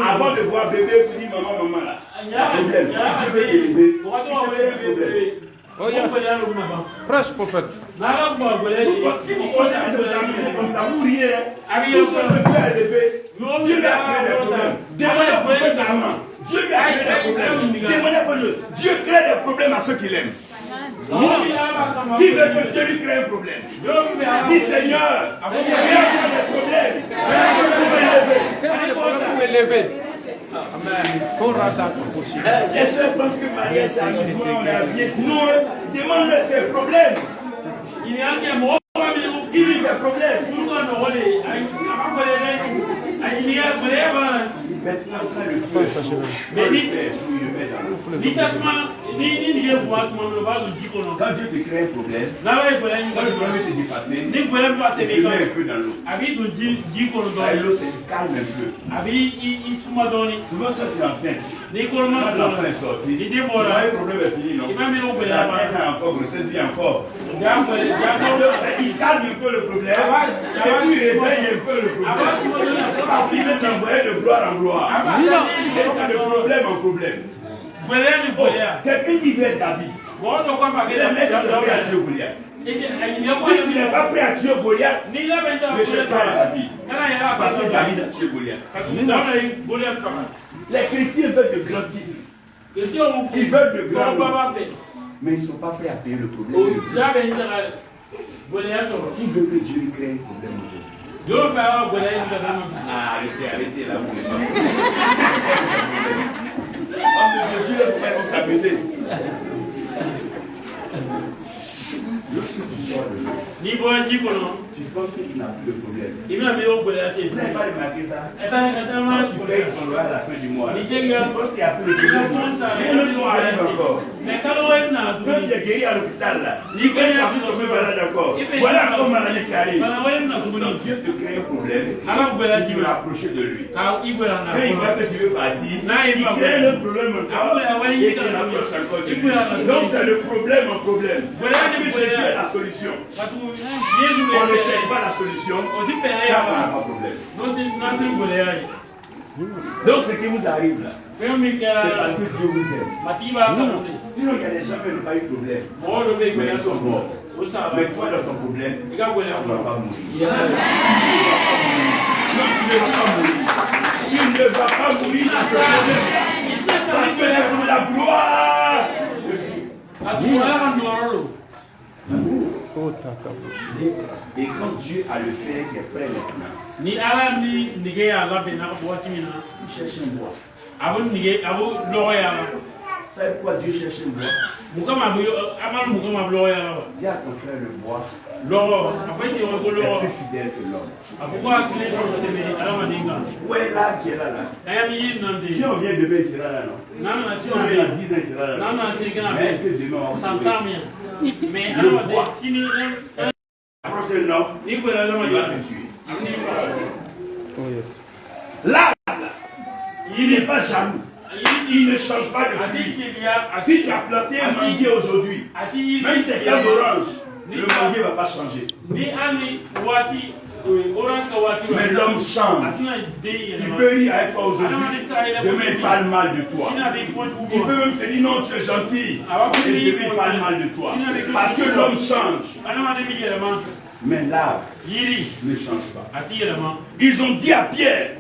Avant de voir bébé, tu dis maman, maman là. Il y a un problème. Dieu veut t'élever. Il te crée un problème. Oh yes. Prêche, prophète. Si vous posez à vos amis comme ça, vous riez. Tout ce que Dieu a élevé, Dieu lui a créé des problèmes. Demandez au prophète Naaman. Dieu lui a créé des problèmes. Demandez pour Dieu. Dieu crée des problèmes à ceux qui l'aiment. Qui veut que Dieu lui crée un problème? Dis Seigneur, crée-moi des problèmes. Pour m'élever. Amen. Les sœurs pensent que Marie c'est amusement, on est habillé. Non, demande ses problèmes. Il dit ses problèmes. Maintenant, quand le feu, quand Dieu te crée un problème, quand le problème te dépasser, tu mets un peu dans l'eau. L'eau se calme un peu. Souvent, quand tu es enceinte, quand l'enfant est sorti, le problème est fini, non? Elle a encore grossesse, vie encore. Il calme un peu le problème, et puis il réveille un peu le problème. Parce qu'il veut t'envoyer de gloire en gloire. Et c'est de problème en problème. Oh, quelqu'un qui veut être David, il a mis sa prêt à tuer Goliath. Si tu n'es pas prêt à tuer Goliath, ne cherche pas David. Parce que David a tué Goliath. Les chrétiens veulent de grands titres. Ils veulent de grands noms. Mais ils ne sont pas prêts à payer le problème. Qui veut que Dieu lui crée un problème aujourd'hui? Arrêtez là, vous ne pouvez pas. Oh monsieur, Dieu ne faut pas s'amuser. Lorsque tu sors de l'eau, tu penses qu'il n'a plus de problème. Vous n'avez pas remarqué ça? Quand tu payes ton loyer à la fin du mois, tu penses qu'il n'y a plus de problème. Et le mois arrive encore. Quand tu es guéri à l'hôpital, là, tu penses qu'il n'y a plus de problème malade encore. Voilà encore maladie qui arrive. Donc Dieu te crée un problème, tu veux rapprocher de lui. Quand il voit que tu veux partir, il crée un autre problème encore et qu'il approche encore de lui. Donc c'est le problème en problème. Parce que Jésus est la solution. On ne cherche pas la solution, il n'y a pas de problème. Donc ce qui vous arrive là, c'est parce que Dieu vous aime. Sinon il y a des gens qui n'ont pas eu de problème, mais ils sont morts. Mais toi dans ton problème, tu ne vas pas mourir. Non, tu ne vas pas mourir. Tu ne vas pas mourir dans ce problème. Parce que c'est pour la gloire de Dieu. Et quand Dieu a le fer qui est prêt maintenant, il cherche un bois. Vous savez pourquoi Dieu cherche un bois? Dis à ton frère le bois est plus fidèle que l'homme. Où est l'âme qui est là? Si on vient demain, il sera là, non? Si on vient dans 10 ans, il sera là, non? Mais est-ce que demain on va mais le bois approche de l'homme, il va te tuer. L'arbre, il n'est pas jaloux. Il ne change pas de fruit. Si tu as planté un manguier aujourd'hui, même si c'est un orange, le manguier ne va pas changer. Mais l'homme change. Il peut rire avec toi aujourd'hui, demain il parle mal de toi. Il peut même te dire non, tu es gentil, et demain il parle mal de toi. Parce que l'homme change. Mais l'arbre ne change pas. Ils ont dit à Pierre,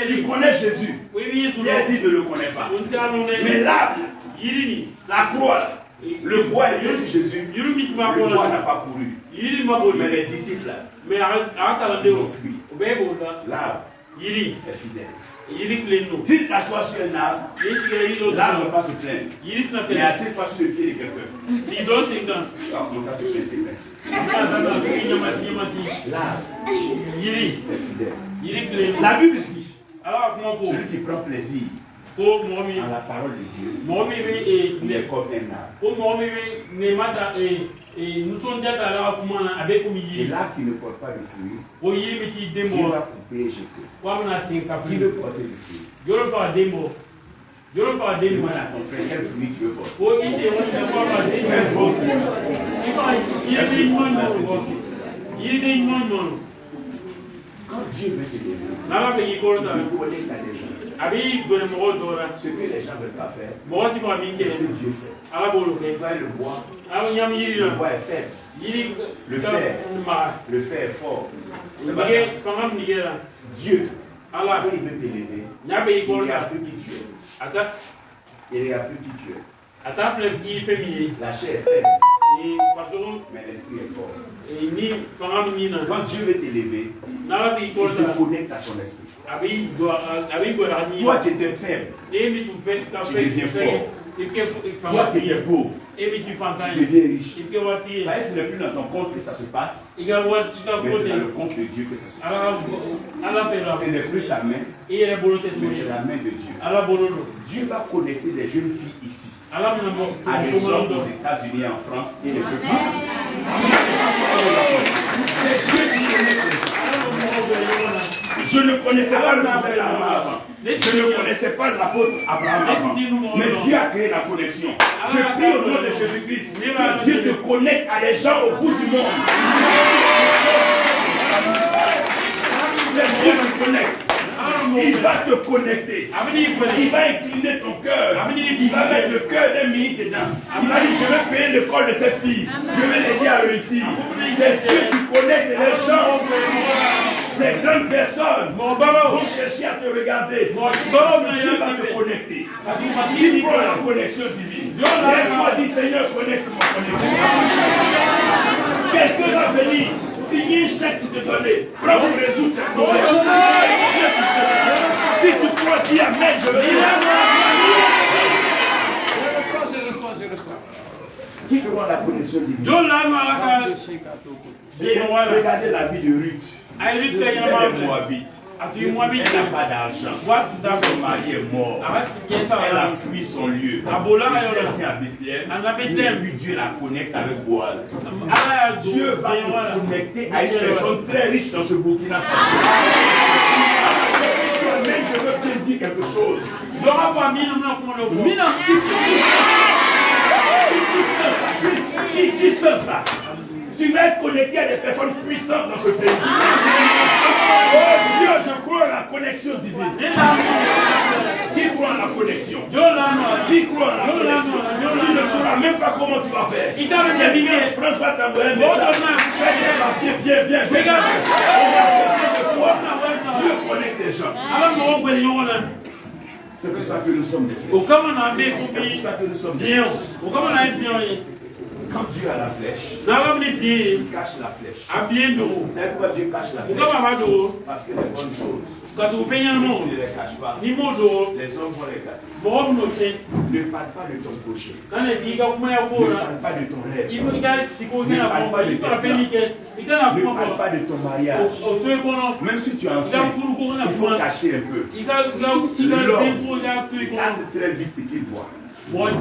tu connais Jésus. Pierre dit ne le connaît pas. Mais l'arbre, la croix, le bois était sur Jésus. Le bois n'a pas couru. Mais les disciples là, ils ont fui. L'arbre est fidèle. Si tu as choisi un arbre, l'arbre ne va pas se plaindre. Mais assez pas sur le pied de quelqu'un. Tu vas commencer à te pincer. L'arbre est fidèle. La Bible dit, celui qui prend plaisir à la parole de Dieu, il est comme un arbre. Et l'arbre qui ne porte pas de fruits, Dieu va couper et jeter. Qui veut porter du fruit? Je le ferai des Demande à ton frère quel fruit tu veux porter. Un beau fruit. Quand Dieu veut t'élever, il connecte à des gens. Ce que les gens ne veulent pas faire, c'est ce que Dieu fait. Tu vas le bois. Le bois est faible. Le fer est fort. C'est pas ça. Dieu, quand il veut t'élever, il regarde plus qui tu es. Il regarde plus qui tu es. La chair est faible, mais l'esprit est fort. Quand Dieu veut t'élever, il te connecte à son esprit. Toi qui étais faible, tu deviens fort. Toi qui étais pauvre, tu deviens riche. Ce n'est plus dans ton compte que ça se passe, mais c'est dans le compte de Dieu que ça se passe. Ce n'est plus ta main, mais c'est la main de Dieu. Dieu va connecter des jeunes filles ici à des hommes aux États-Unis et en France et les peuples. C'est Dieu qui connecte les gens. Je ne connaissais pas le prophète avant. Je ne connaissais pas l'apôtre Abraham avant. Mais Dieu a créé la connexion. Je prie au nom de Jésus-Christ que Dieu te connecte à des gens au bout du monde. C'est Dieu qui connecte. Il va te connecter. Il va incliner ton cœur. Il va mettre le cœur d'un ministre dedans. Il va dire, je vais payer l'école de cette fille. Je vais l'aider à réussir. C'est Dieu qui connecte les gens. Les grandes personnes vont chercher à te regarder. Dieu va te connecter. Il prend la connexion divine. Lève-toi, dis Seigneur, connecte ma connexion. Quelqu'un va venir signer un chèque qui te donner. Prends pour résoudre tes problèmes. Si tu crois, dis Amen, je veux dire. Je reçois. Qui fera la connexion divine? Regardez la vie de Ruth. Elle est Moabite. Elle n'a pas d'argent. Son mari est mort. Elle a fui son lieu. Elle vient à Bethléem. Et puis Dieu la connecte avec Boaz. Dieu va te connecter à une personne très riche dans ce Burkina Faso. Je veux te dire quelque chose. Qui sent ça? Tu vas être connecté à des personnes puissantes dans ce pays. Oh Dieu, je crois à la connexion divine. Qui croit à la connexion? Qui croit à la connexion? Tu ne sauras même pas comment tu vas faire. Quelqu'un en France va t'envoyer un message. Fais des papiers, viens. De toi, Dieu connecte les gens. C'est pour ça que nous sommes des frères. C'est pour ça que nous sommes des frères. Quand Dieu a la flèche, il cache la flèche. Vous savez pourquoi Dieu cache la flèche? Parce que les bonnes choses, si tu ne les caches pas, les hommes vont les cacher. Ne parle pas de ton projet. Ne parle pas de ton rêve. Ne parle pas de tes plans. Ne parle pas de ton mariage. Même si tu es enceinte, il faut cacher un peu. L'homme regarde très vite ce qu'il voit. Voilà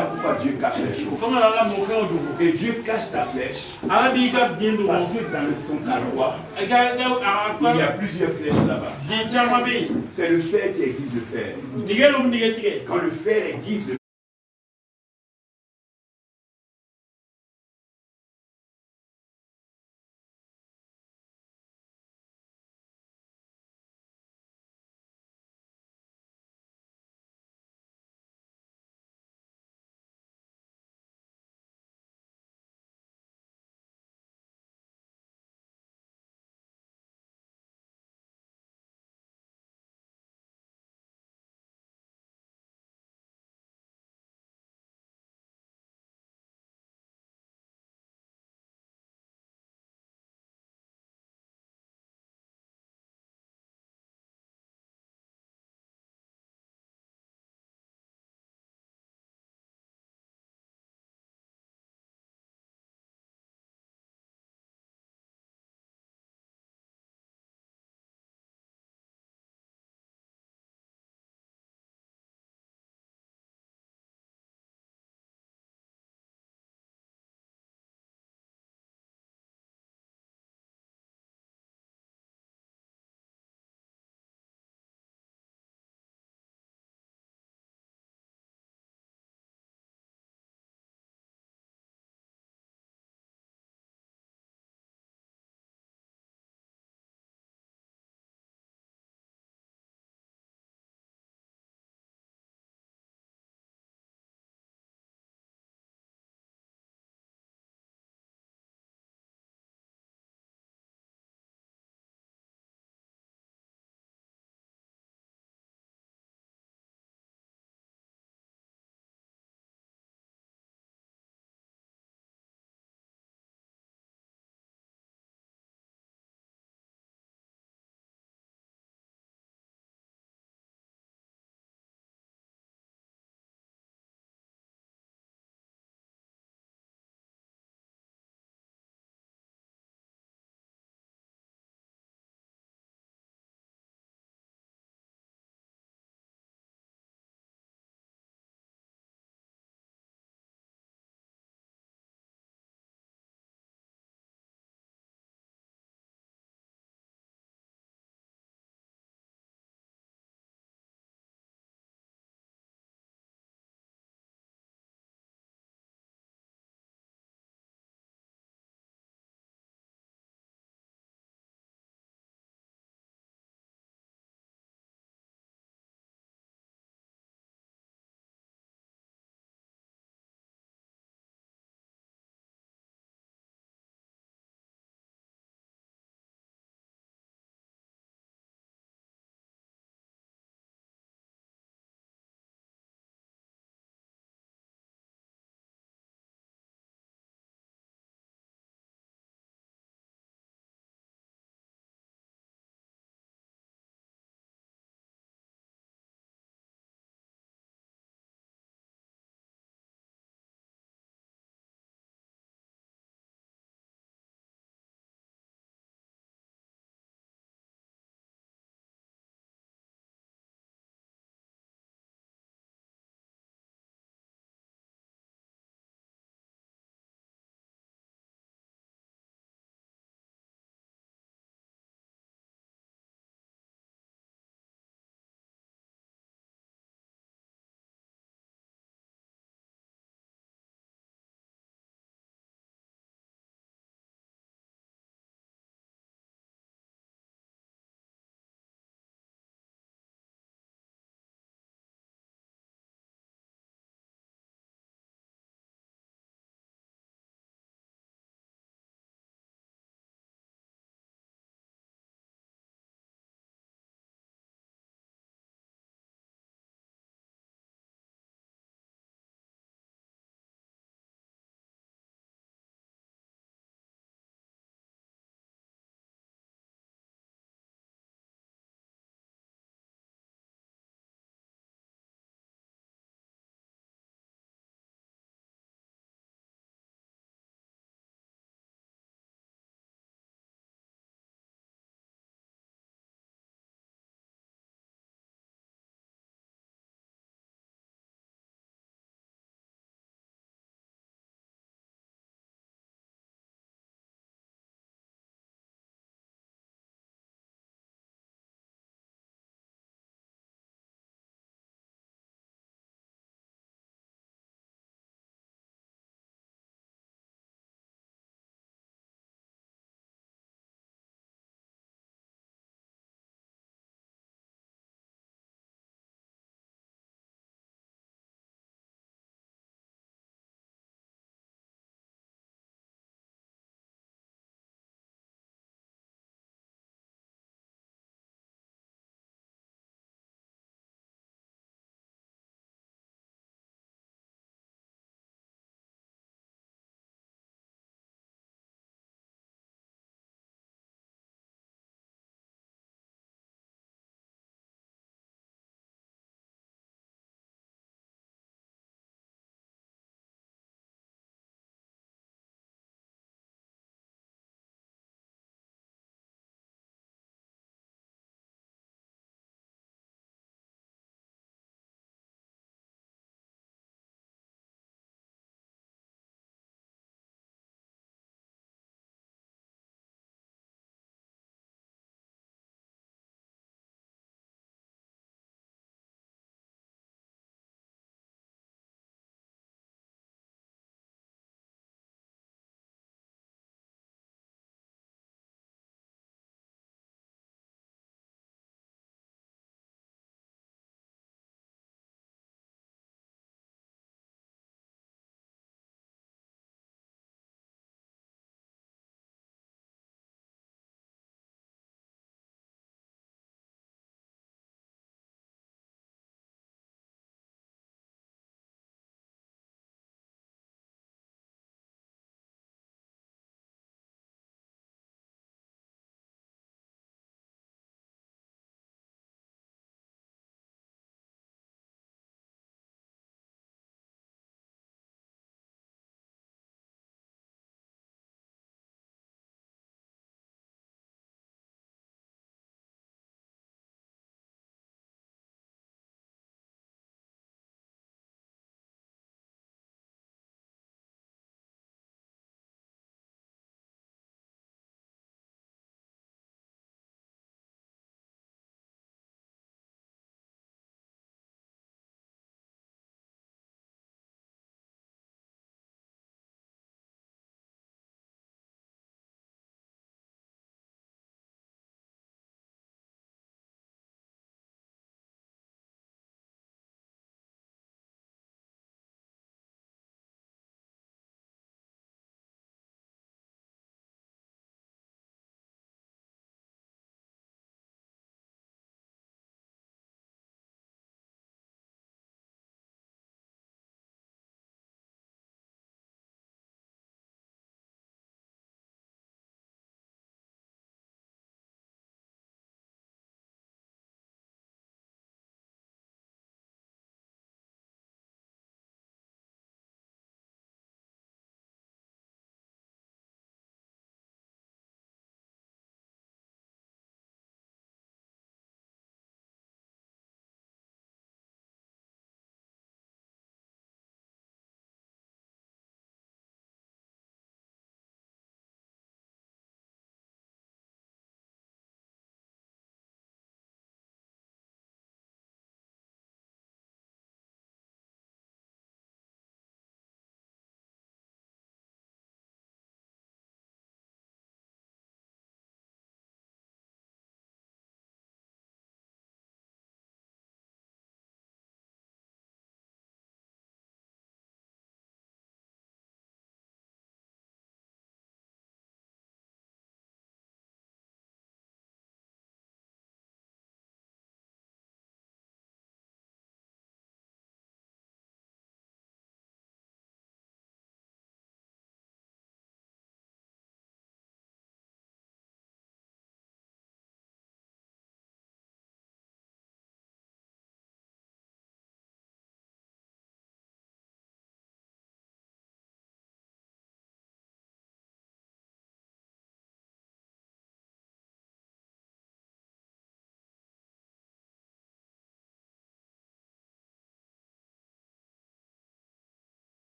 pourquoi Dieu cache les choses. Et Dieu cache ta flèche parce que dans ton carreau, il y a plusieurs flèches là-bas. C'est le fer qui aiguise le fer. Quand le fer aiguise le